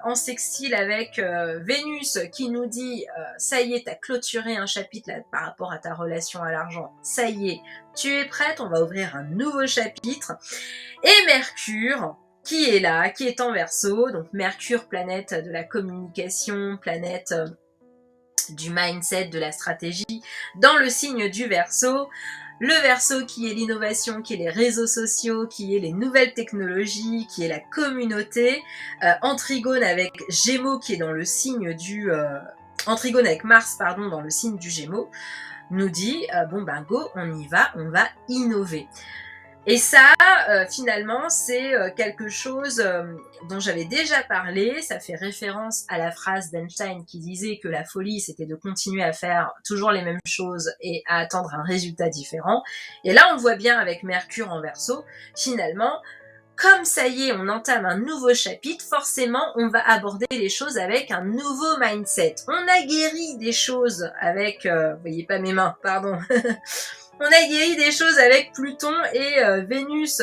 en sextile avec Vénus qui nous dit ça y est, tu as clôturé un chapitre là, par rapport à ta relation à l'argent, ça y est, tu es prête, on va ouvrir un nouveau chapitre. Et Mercure qui est là, qui est en Verseau, donc Mercure, planète de la communication, planète du mindset, de la stratégie, dans le signe du Verseau. Le Verseau qui est l'innovation, qui est les réseaux sociaux, qui est les nouvelles technologies, qui est la communauté, en trigone avec Gémeaux qui est dans le signe du... en trigone avec Mars, pardon, dans le signe du Gémeaux, nous dit, bon ben go, on y va, on va innover. Et ça, finalement, c'est quelque chose dont j'avais déjà parlé. Ça fait référence à la phrase d'Einstein qui disait que la folie, c'était de continuer à faire toujours les mêmes choses et à attendre un résultat différent. Et là, on voit bien avec Mercure en Verseau, finalement, comme ça y est, on entame un nouveau chapitre, forcément, on va aborder les choses avec un nouveau mindset. On a guéri des choses avec... vous voyez pas mes mains, pardon. On a guéri des choses avec Pluton et Vénus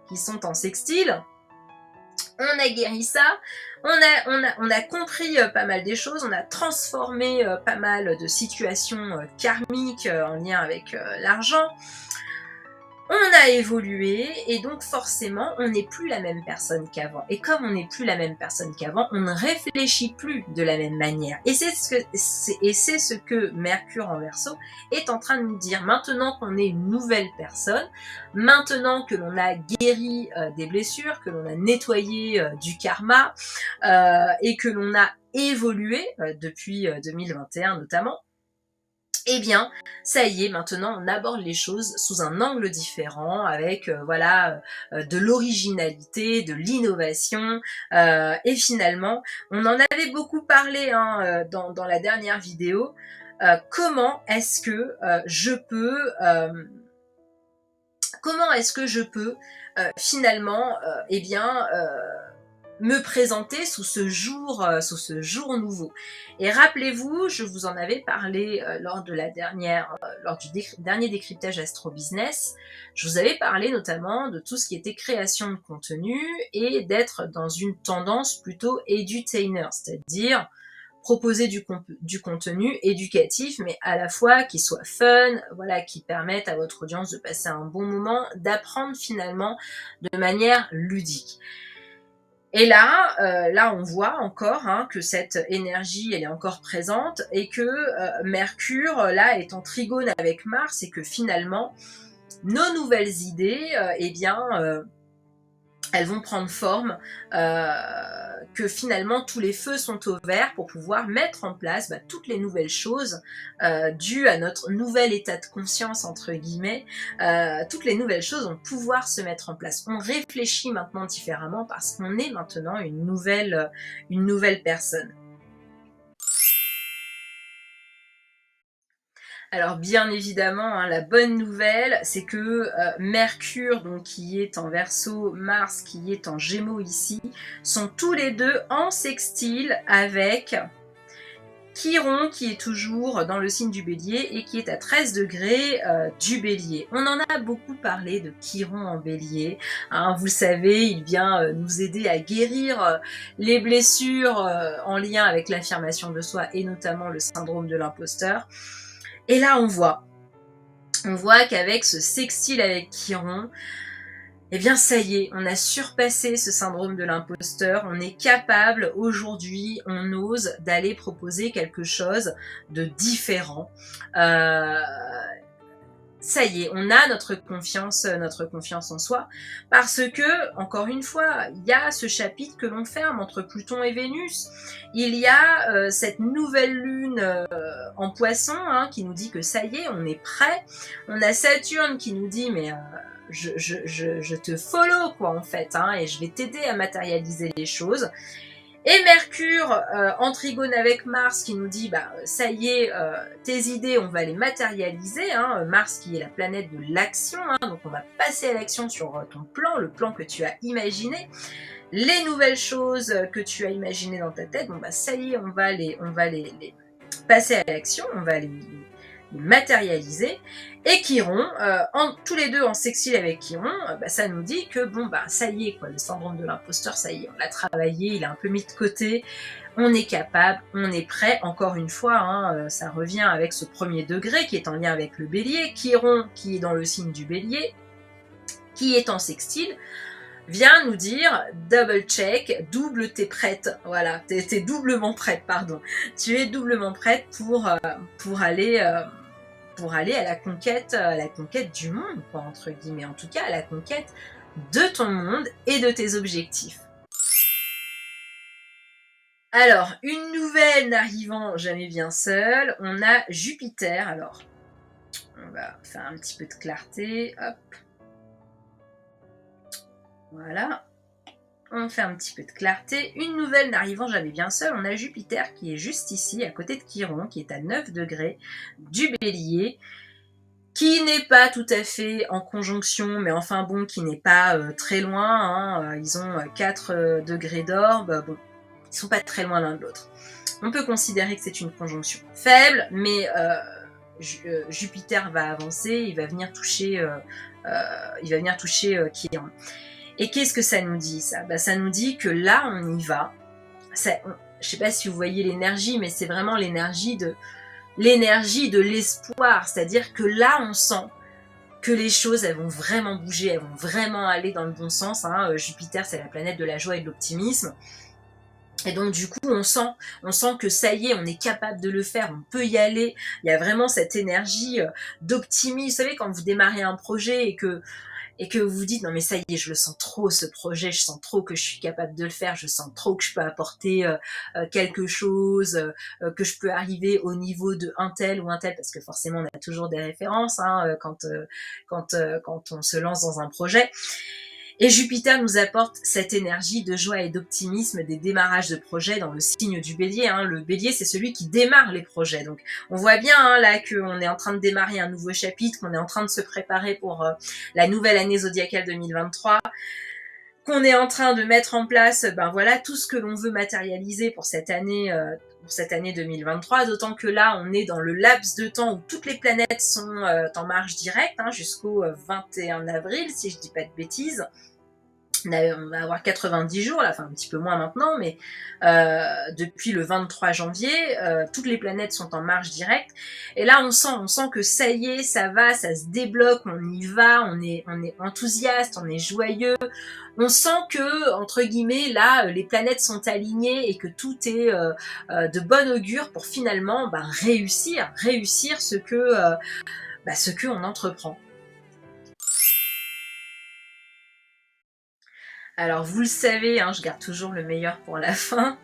qui sont en sextile. On a guéri ça. On a compris pas mal des choses. On a transformé pas mal de situations karmiques en lien avec l'argent. on a évolué et donc forcément on n'est plus la même personne qu'avant. Et comme on n'est plus la même personne qu'avant, on ne réfléchit plus de la même manière. Et c'est ce que Mercure en Verseau est en train de nous dire. Maintenant qu'on est une nouvelle personne, maintenant que l'on a guéri des blessures, que l'on a nettoyé du karma et que l'on a évolué depuis 2021 notamment, eh bien, ça y est, maintenant on aborde les choses sous un angle différent, avec de l'originalité, de l'innovation, et finalement, on en avait beaucoup parlé dans la dernière vidéo. Comment est-ce que je peux finalement me présenter sous ce jour nouveau. Et rappelez-vous, je vous en avais parlé lors du dernier décryptage Astro Business. Je vous avais parlé notamment de tout ce qui était création de contenu et d'être dans une tendance plutôt edutainer, c'est-à-dire proposer du contenu éducatif, mais à la fois qui soit fun, voilà, qui permette à votre audience de passer un bon moment, d'apprendre finalement de manière ludique. Et là, on voit encore que cette énergie, elle est encore présente et que Mercure, là, est en trigone avec Mars et que finalement, nos nouvelles idées, elles vont prendre forme, que finalement tous les feux sont au vert pour pouvoir mettre en place toutes les nouvelles choses dues à notre nouvel état de conscience, entre guillemets. Toutes les nouvelles choses vont pouvoir se mettre en place. On réfléchit maintenant différemment parce qu'on est maintenant une nouvelle personne. Alors bien évidemment, la bonne nouvelle, c'est que Mercure, donc qui est en Verseau, Mars qui est en Gémeaux ici, sont tous les deux en sextile avec Chiron qui est toujours dans le signe du Bélier et qui est à 13 degrés du Bélier. On en a beaucoup parlé de Chiron en Bélier. Vous le savez, il vient nous aider à guérir les blessures en lien avec l'affirmation de soi et notamment le syndrome de l'imposteur. Et là, on voit qu'avec ce sextile avec Chiron, eh bien, ça y est, on a surpassé ce syndrome de l'imposteur. On est capable, aujourd'hui, on ose d'aller proposer quelque chose de différent. Ça y est, on a notre confiance en soi, parce que, encore une fois, il y a ce chapitre que l'on ferme entre Pluton et Vénus. Il y a cette nouvelle lune en Poisson qui nous dit que ça y est, on est prêt. On a Saturne qui nous dit mais je te follow quoi en fait, et je vais t'aider à matérialiser les choses. Et Mercure en trigone avec Mars qui nous dit ça y est, tes idées on va les matérialiser, Mars qui est la planète de l'action, donc on va passer à l'action sur ton plan, le plan que tu as imaginé, les nouvelles choses que tu as imaginées dans ta tête, ça y est, on va les passer à l'action, on va les matérialiser. Et Chiron, tous les deux en sextile avec Chiron, ça nous dit que ça y est, quoi, le syndrome de l'imposteur, ça y est, on l'a travaillé, il est un peu mis de côté, on est capable, on est prêt. Encore une fois, ça revient avec ce premier degré qui est en lien avec le Bélier. Chiron, qui est dans le signe du Bélier, qui est en sextile, vient nous dire double check, double t'es prête, voilà, t'es doublement prête, pardon. Tu es doublement prête pour aller à la conquête du monde, quoi, entre guillemets, en tout cas à la conquête de ton monde et de tes objectifs. Alors, une nouvelle n'arrivant jamais bien seule, on a Jupiter. Alors, on va faire un petit peu de clarté, hop. Voilà, on fait un petit peu de clarté. Une nouvelle n'arrivant jamais bien seule, on a Jupiter qui est juste ici, à côté de Chiron, qui est à 9 degrés du Bélier, qui n'est pas tout à fait en conjonction, mais enfin bon, qui n'est pas très loin. Ils ont 4 degrés d'orbe, bon, ils sont pas très loin l'un de l'autre. On peut considérer que c'est une conjonction faible, mais Jupiter va avancer, il va venir toucher Chiron. Et qu'est-ce que ça nous dit, ça ? Ça nous dit que là, on y va. Je ne sais pas si vous voyez l'énergie, mais c'est vraiment l'énergie de l'espoir. C'est-à-dire que là, on sent que les choses elles vont vraiment bouger, elles vont vraiment aller dans le bon sens, hein. Jupiter c'est la planète de la joie et de l'optimisme. Et donc du coup on sent que ça y est, on est capable de le faire, on peut y aller. Il y a vraiment cette énergie d'optimisme. Vous savez, quand vous démarrez un projet et que vous vous dites non mais ça y est, je le sens trop ce projet, je sens trop que je suis capable de le faire, je sens trop que je peux apporter quelque chose, que je peux arriver au niveau de un tel ou un tel, parce que forcément on a toujours des références quand on se lance dans un projet. Et Jupiter nous apporte cette énergie de joie et d'optimisme des démarrages de projets dans le signe du Bélier. Le Bélier, c'est celui qui démarre les projets. Donc, on voit bien là qu'on est en train de démarrer un nouveau chapitre, qu'on est en train de se préparer pour la nouvelle année zodiacale 2023, qu'on est en train de mettre en place, voilà, tout ce que l'on veut matérialiser pour cette année 2023, d'autant que là, on est dans le laps de temps où toutes les planètes sont en marche directe, jusqu'au 21 avril, si je dis pas de bêtises. On va avoir 90 jours, là, enfin un petit peu moins maintenant, mais depuis le 23 janvier, toutes les planètes sont en marche directe. Et là, on sent que ça y est, ça va, ça se débloque, on y va, on est enthousiaste, on est joyeux. On sent que, entre guillemets, là, les planètes sont alignées et que tout est de bon augure pour finalement réussir ce que on entreprend. Alors vous le savez, je garde toujours le meilleur pour la fin.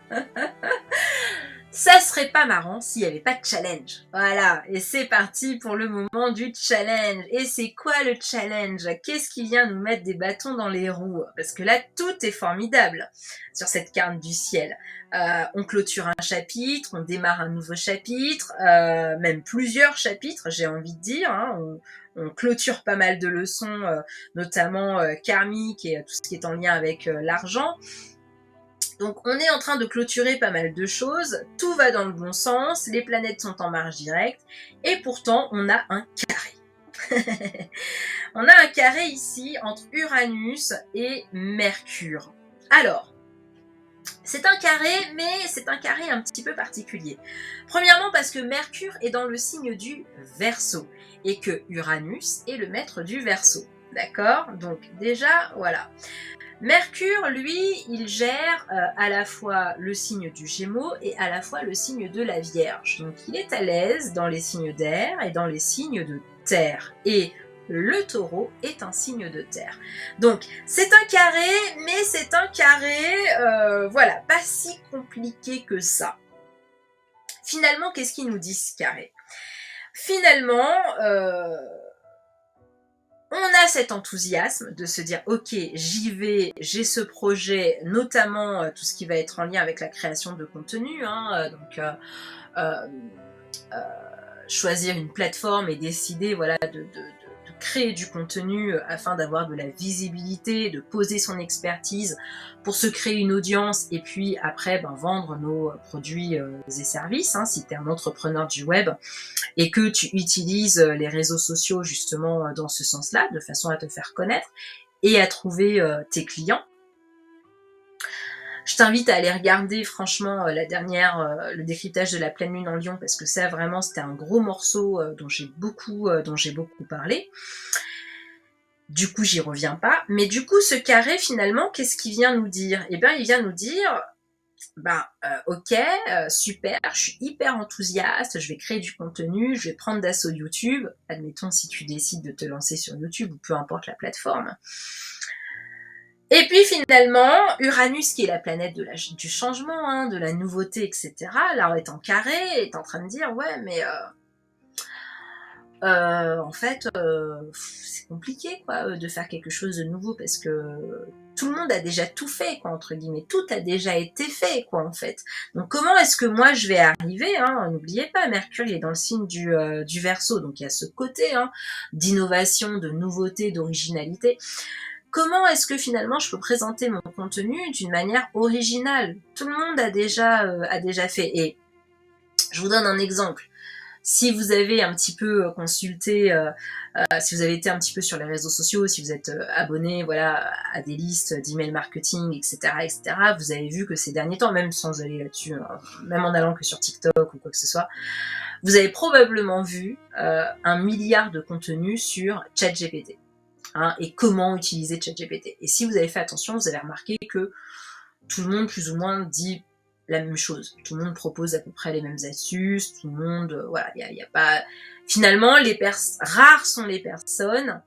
Ça serait pas marrant s'il n'y avait pas de challenge. Voilà, et c'est parti pour le moment du challenge. Et c'est quoi le challenge? Qu'est-ce qui vient nous mettre des bâtons dans les roues? Parce que là, tout est formidable sur cette carte du ciel. On clôture un chapitre, on démarre un nouveau chapitre, même plusieurs chapitres, j'ai envie de dire. On clôture pas mal de leçons, notamment karmiques et tout ce qui est en lien avec l'argent. Donc on est en train de clôturer pas mal de choses, tout va dans le bon sens, les planètes sont en marche directe, et pourtant on a un carré. On a un carré ici entre Uranus et Mercure. Alors, c'est un carré, mais c'est un carré un petit peu particulier. Premièrement parce que Mercure est dans le signe du Verseau, et que Uranus est le maître du Verseau. D'accord? Donc déjà, voilà. Mercure, lui, il gère à la fois le signe du Gémeaux et à la fois le signe de la Vierge. Donc il est à l'aise dans les signes d'air et dans les signes de terre. Et le Taureau est un signe de terre. Donc c'est un carré, mais c'est un carré, voilà, pas si compliqué que ça. Finalement, qu'est-ce qu'il nous dit ce carré? Finalement, on a cet enthousiasme de se dire ok, j'y vais, j'ai ce projet, notamment tout ce qui va être en lien avec la création de contenu, choisir une plateforme et décider voilà, de créer du contenu afin d'avoir de la visibilité, de poser son expertise pour se créer une audience et puis après vendre nos produits et services, si tu es un entrepreneur du web et que tu utilises les réseaux sociaux justement dans ce sens-là, de façon à te faire connaître et à trouver tes clients. Je t'invite à aller regarder franchement le décryptage de la pleine lune en Lion, parce que ça vraiment c'était un gros morceau dont j'ai beaucoup parlé. Du coup j'y reviens pas, mais du coup ce carré finalement qu'est-ce qu'il vient nous dire? Eh bien il vient nous dire ok, super, je suis hyper enthousiaste, je vais créer du contenu, je vais prendre d'assaut YouTube, admettons si tu décides de te lancer sur YouTube ou peu importe la plateforme. Et puis finalement, Uranus, qui est la planète du changement, de la nouveauté, etc., là est en carré, est en train de dire, ouais, mais en fait, c'est compliqué quoi, de faire quelque chose de nouveau, parce que tout le monde a déjà tout fait, quoi, entre guillemets. Tout a déjà été fait, quoi, en fait. Donc comment est-ce que moi je vais arriver, n'oubliez pas, Mercure il est dans le signe du Verseau, donc il y a ce côté d'innovation, de nouveauté, d'originalité. Comment est-ce que finalement je peux présenter mon contenu d'une manière originale? Tout le monde a déjà fait. Et je vous donne un exemple. Si vous avez un petit peu consulté, si vous avez été un petit peu sur les réseaux sociaux, si vous êtes abonné voilà, à des listes d'email marketing, etc., vous avez vu que ces derniers temps, même sans aller là-dessus, même en allant que sur TikTok ou quoi que ce soit, vous avez probablement vu 1 milliard de contenus sur ChatGPT. Et comment utiliser ChatGPT. Et si vous avez fait attention, vous avez remarqué que tout le monde plus ou moins dit la même chose. Tout le monde propose à peu près les mêmes astuces, tout le monde, voilà, il y a pas... Finalement, rares sont les personnes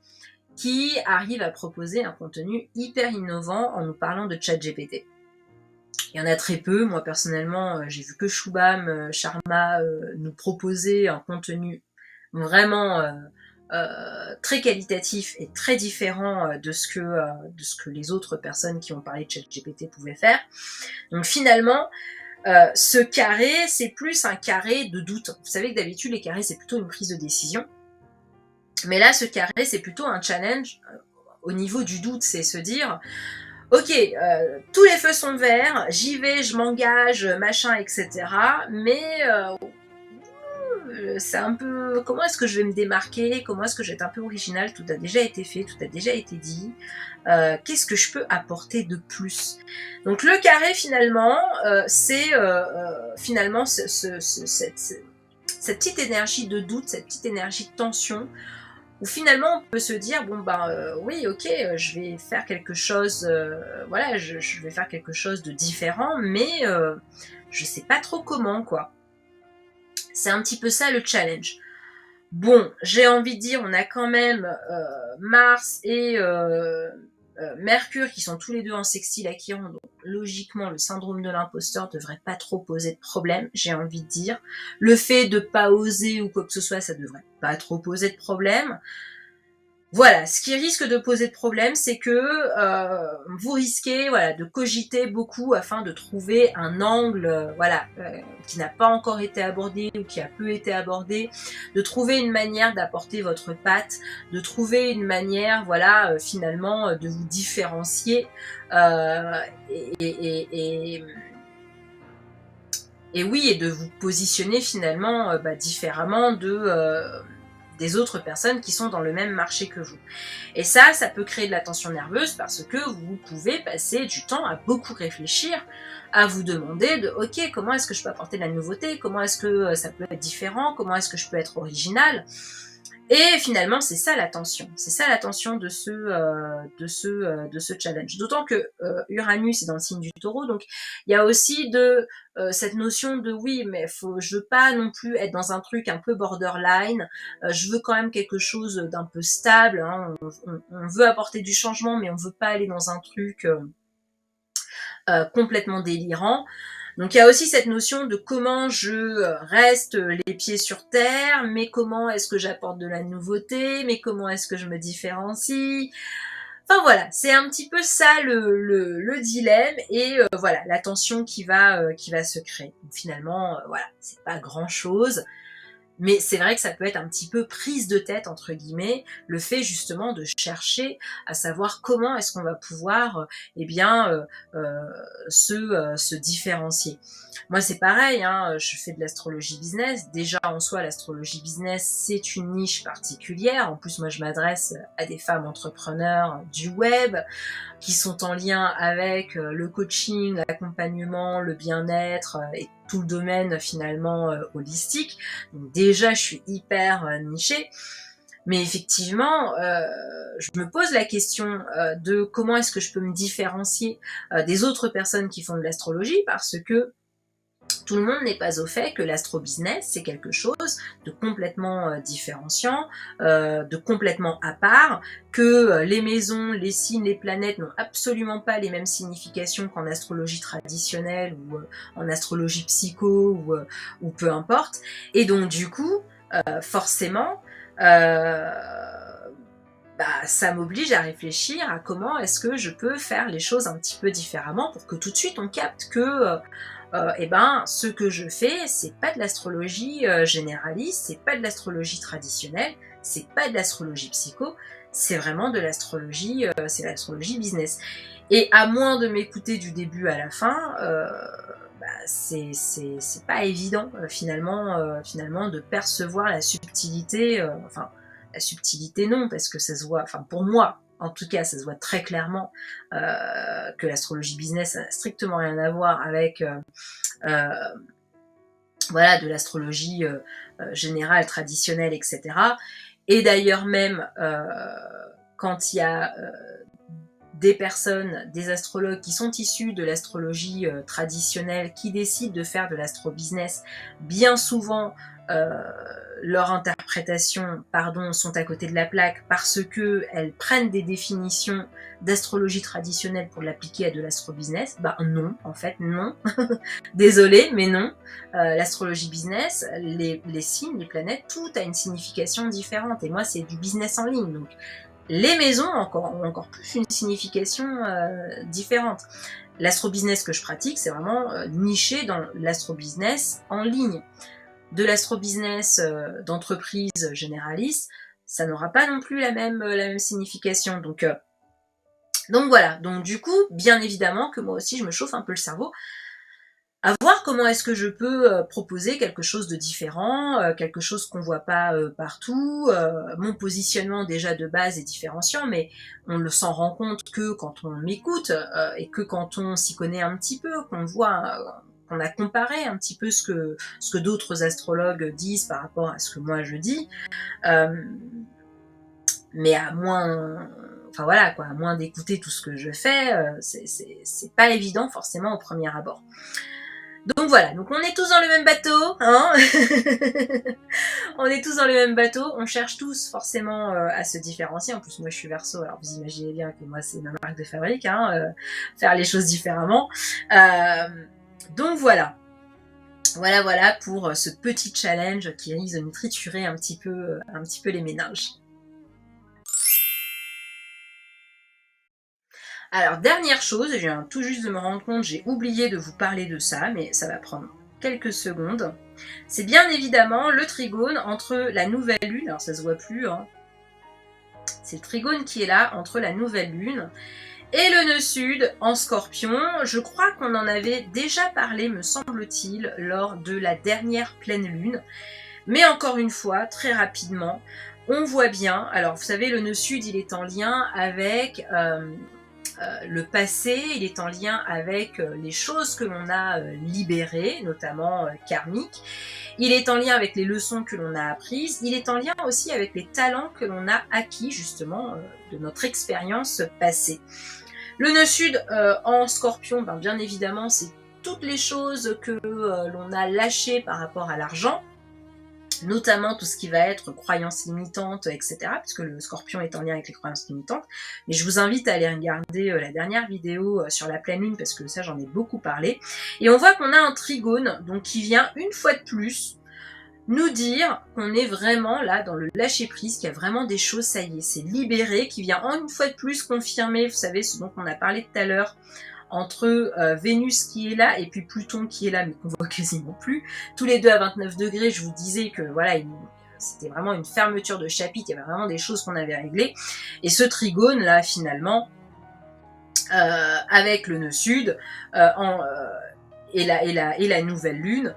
qui arrivent à proposer un contenu hyper innovant en nous parlant de ChatGPT. Il y en a très peu. Moi, personnellement, j'ai vu que Shubham Sharma nous proposer un contenu vraiment très qualitatif et très différent de ce que les autres personnes qui ont parlé de ChatGPT pouvaient faire. Donc finalement, ce carré, c'est plus un carré de doute. Vous savez que d'habitude, les carrés, c'est plutôt une prise de décision. Mais là, ce carré, c'est plutôt un challenge au niveau du doute. C'est se dire, ok, tous les feux sont verts, j'y vais, je m'engage, machin, etc. Mais c'est un peu... Comment est-ce que je vais me démarquer? Comment est-ce que je vais être un peu original? Tout a déjà été fait, tout a déjà été dit. Qu'est-ce que je peux apporter de plus? Donc le carré, finalement, c'est finalement cette petite énergie de doute, cette petite énergie de tension, où finalement on peut se dire, bon ben oui, ok, je vais faire quelque chose, voilà, je vais faire quelque chose de différent, mais je sais pas trop comment, quoi. C'est un petit peu ça le challenge. Bon, j'ai envie de dire, on a quand même Mars et Mercure qui sont tous les deux en sextile à Chiron, donc logiquement le syndrome de l'imposteur devrait pas trop poser de problème, j'ai envie de dire. Le fait de pas oser ou quoi que ce soit, ça devrait pas trop poser de problème. Voilà, ce qui risque de poser de problème, c'est que vous risquez, voilà, de cogiter beaucoup afin de trouver un angle, voilà, qui n'a pas encore été abordé ou qui a peu été abordé, de trouver une manière d'apporter votre patte, de trouver une manière, voilà, finalement, de vous différencier et oui, et de vous positionner finalement différemment des autres personnes qui sont dans le même marché que vous. Et ça peut créer de la tension nerveuse parce que vous pouvez passer du temps à beaucoup réfléchir, à vous demander de ok, comment est-ce que je peux apporter de la nouveauté, comment est-ce que ça peut être différent, comment est-ce que je peux être original. Et finalement, c'est ça la tension. C'est ça la tension de ce challenge. D'autant que Uranus est dans le signe du Taureau, donc il y a aussi cette notion de oui, mais je veux pas non plus être dans un truc un peu borderline. Je veux quand même quelque chose d'un peu stable. Hein. On veut apporter du changement, mais on veut pas aller dans un truc complètement délirant. Donc il y a aussi cette notion de comment je reste les pieds sur terre, mais comment est-ce que j'apporte de la nouveauté, mais comment est-ce que je me différencie. Enfin voilà, c'est un petit peu ça le dilemme et voilà la tension qui va se créer. Donc, finalement, voilà, c'est pas grand chose. Mais c'est vrai que ça peut être un petit peu prise de tête, entre guillemets, le fait justement de chercher à savoir comment est-ce qu'on va pouvoir se différencier. Moi, c'est pareil, hein, je fais de l'astrologie business. Déjà, en soi, l'astrologie business, c'est une niche particulière. En plus, moi, je m'adresse à des femmes entrepreneurs du web qui sont en lien avec le coaching, l'accompagnement, le bien-être et tout le domaine finalement holistique. Donc déjà, je suis hyper nichée. Mais effectivement, je me pose la question de comment est-ce que je peux me différencier des autres personnes qui font de l'astrologie parce que tout le monde n'est pas au fait que l'astro-business, c'est quelque chose de complètement différenciant, de complètement à part, que les maisons, les signes, les planètes n'ont absolument pas les mêmes significations qu'en astrologie traditionnelle ou en astrologie psycho ou peu importe. Et donc du coup, forcément, ça m'oblige à réfléchir à comment est-ce que je peux faire les choses un petit peu différemment pour que tout de suite on capte que ce que je fais, c'est pas de l'astrologie généraliste, c'est pas de l'astrologie traditionnelle, c'est pas de l'astrologie psycho, c'est vraiment de l'astrologie, c'est l'astrologie business. Et à moins de m'écouter du début à la fin, c'est pas évident finalement de percevoir la subtilité, la subtilité non, parce que ça se voit, enfin pour moi, en tout cas, ça se voit très clairement que l'astrologie business n'a strictement rien à voir avec voilà, de l'astrologie générale, traditionnelle, etc. Et d'ailleurs même, quand il y a des personnes, des astrologues qui sont issus de l'astrologie traditionnelle, qui décident de faire de l'astro-business, bien souvent, leurs interprétations, sont à côté de la plaque parce qu'elles prennent des définitions d'astrologie traditionnelle pour l'appliquer à de l'astro-business. Ben non, en fait, non. Désolée, mais non. L'astrologie business, les signes, les planètes, tout a une signification différente. Et moi, c'est du business en ligne. Donc, les maisons ont encore plus une signification différente. L'astro-business que je pratique, c'est vraiment niché dans l'astro-business en ligne. De l'astro-business d'entreprise généraliste, ça n'aura pas non plus la même signification. Donc voilà. Donc du coup, bien évidemment que moi aussi, je me chauffe un peu le cerveau à voir comment est-ce que je peux proposer quelque chose de différent, quelque chose qu'on voit pas partout. Mon positionnement déjà de base est différenciant, mais on ne s'en rend compte que quand on m'écoute et que quand on s'y connaît un petit peu, qu'on voit, qu'on a comparé un petit peu ce que d'autres astrologues disent par rapport à ce que moi je dis. Mais à moins, enfin voilà quoi, à moins d'écouter tout ce que je fais, c'est pas évident forcément au premier abord. Donc voilà, donc on est tous dans le même bateau, hein. On est tous dans le même bateau, on cherche tous forcément à se différencier. En plus moi je suis Verseau, alors vous imaginez bien que moi c'est ma marque de fabrique, hein, faire les choses différemment. Donc voilà. Voilà pour ce petit challenge qui risque de nous triturer un petit peu les méninges. Alors, dernière chose, je viens tout juste de me rendre compte, j'ai oublié de vous parler de ça, mais ça va prendre quelques secondes. C'est bien évidemment le trigone entre la nouvelle lune, alors ça se voit plus, hein. C'est le trigone qui est là entre la nouvelle lune et le nœud sud en Scorpion. Je crois qu'on en avait déjà parlé, me semble-t-il, lors de la dernière pleine lune. Mais encore une fois, très rapidement, on voit bien, alors vous savez, le nœud sud, il est en lien avec le passé, il est en lien avec les choses que l'on a libérées, notamment karmiques. Il est en lien avec les leçons que l'on a apprises. Il est en lien aussi avec les talents que l'on a acquis, justement, de notre expérience passée. Le nœud sud en Scorpion, bien évidemment, c'est toutes les choses que l'on a lâchées par rapport à l'argent, notamment tout ce qui va être croyances limitantes, etc., parce que le Scorpion est en lien avec les croyances limitantes. Mais je vous invite à aller regarder la dernière vidéo sur la pleine lune, parce que ça, j'en ai beaucoup parlé. Et on voit qu'on a un trigone, donc qui vient une fois de plus nous dire qu'on est vraiment là dans le lâcher-prise, qu'il y a vraiment des choses, ça y est, c'est libéré, qui vient une fois de plus confirmer, vous savez, ce dont on a parlé tout à l'heure, entre Vénus qui est là et puis Pluton qui est là, mais qu'on voit quasiment plus. Tous les deux à 29 degrés, je vous disais que voilà, c'était vraiment une fermeture de chapitre, il y avait vraiment des choses qu'on avait réglées. Et ce trigone là, finalement, avec le nœud sud et la nouvelle lune,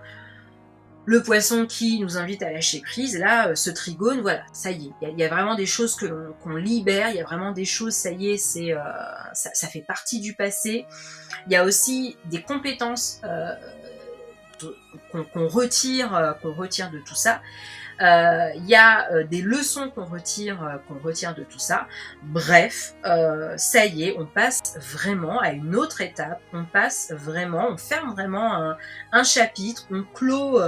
le poisson qui nous invite à lâcher prise, là, ce trigone, voilà, ça y est, il y a vraiment des choses qu'on libère, il y a vraiment des choses, ça y est, ça fait partie du passé. Il y a aussi des compétences qu'on retire de tout ça. Il y a des leçons qu'on retire de tout ça. Bref, ça y est, on passe vraiment à une autre étape. On ferme vraiment un chapitre. On clôt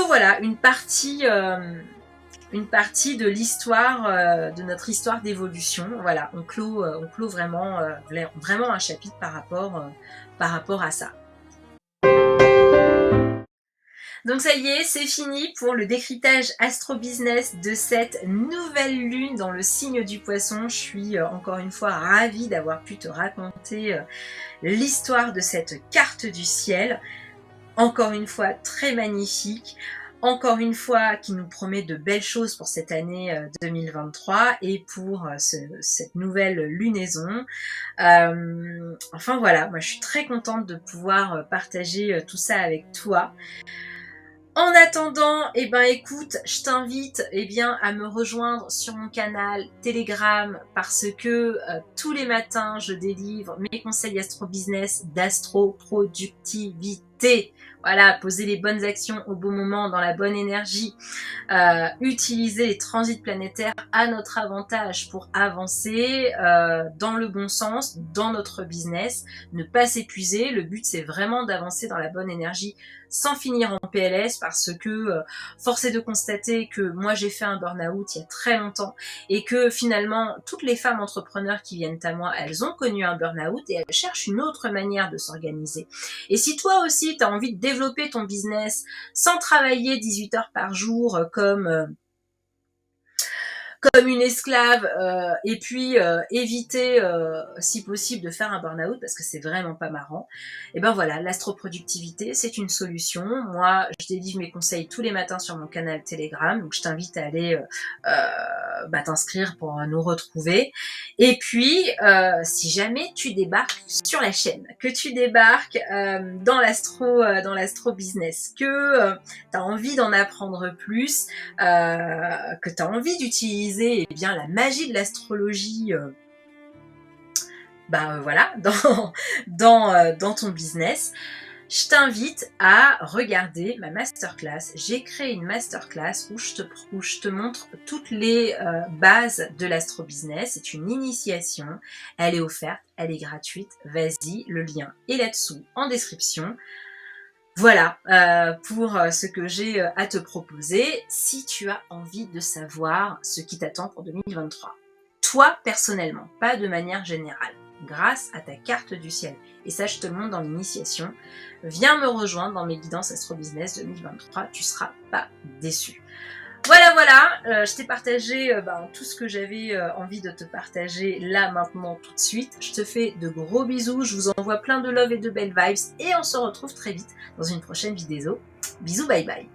voilà une partie de l'histoire, de notre histoire d'évolution. Voilà, on clôt vraiment un chapitre par rapport à ça. Donc ça y est, c'est fini pour le décryptage astro-business de cette nouvelle lune dans le signe du poisson. Je suis encore une fois ravie d'avoir pu te raconter l'histoire de cette carte du ciel. Encore une fois, très magnifique. Encore une fois, qui nous promet de belles choses pour cette année 2023 et pour cette nouvelle lunaison. Enfin voilà, moi je suis très contente de pouvoir partager tout ça avec toi. En attendant, écoute, je t'invite à me rejoindre sur mon canal Telegram parce que tous les matins, je délivre mes conseils astro-business, d'astro-productivité priorité. Voilà, poser les bonnes actions au bon moment, dans la bonne énergie, utiliser les transits planétaires à notre avantage pour avancer dans le bon sens, dans notre business, ne pas s'épuiser. Le but, c'est vraiment d'avancer dans la bonne énergie sans finir en PLS, parce que force est de constater que moi j'ai fait un burn-out il y a très longtemps et que finalement toutes les femmes entrepreneurs qui viennent à moi, elles ont connu un burn-out et elles cherchent une autre manière de s'organiser. Et si toi aussi tu as envie de développer ton business sans travailler 18 heures par jour comme une esclave, et puis éviter si possible de faire un burn-out parce que c'est vraiment pas marrant, et ben voilà, l'astroproductivité c'est une solution. Moi je délivre mes conseils tous les matins sur mon canal Telegram, donc je t'invite à aller t'inscrire pour nous retrouver. Et puis si jamais tu débarques sur la chaîne, que tu débarques dans l'astro business, que tu as envie d'en apprendre plus, que tu as envie d'utiliser la magie de l'astrologie voilà, dans ton business, je t'invite à regarder ma masterclass. J'ai créé une masterclass où je te montre toutes les bases de l'astro-business. C'est une initiation, elle est offerte, elle est gratuite. Vas-y, le lien est là-dessous en description. Voilà pour ce que j'ai à te proposer. Si tu as envie de savoir ce qui t'attend pour 2023, toi personnellement, pas de manière générale, grâce à ta carte du ciel, et ça je te le montre dans l'initiation, viens me rejoindre dans mes guidances Astro Business 2023, tu seras pas déçu. Voilà, je t'ai partagé tout ce que j'avais envie de te partager là, maintenant, tout de suite. Je te fais de gros bisous, je vous envoie plein de love et de belles vibes, et on se retrouve très vite dans une prochaine vidéo. Bisous, bye bye.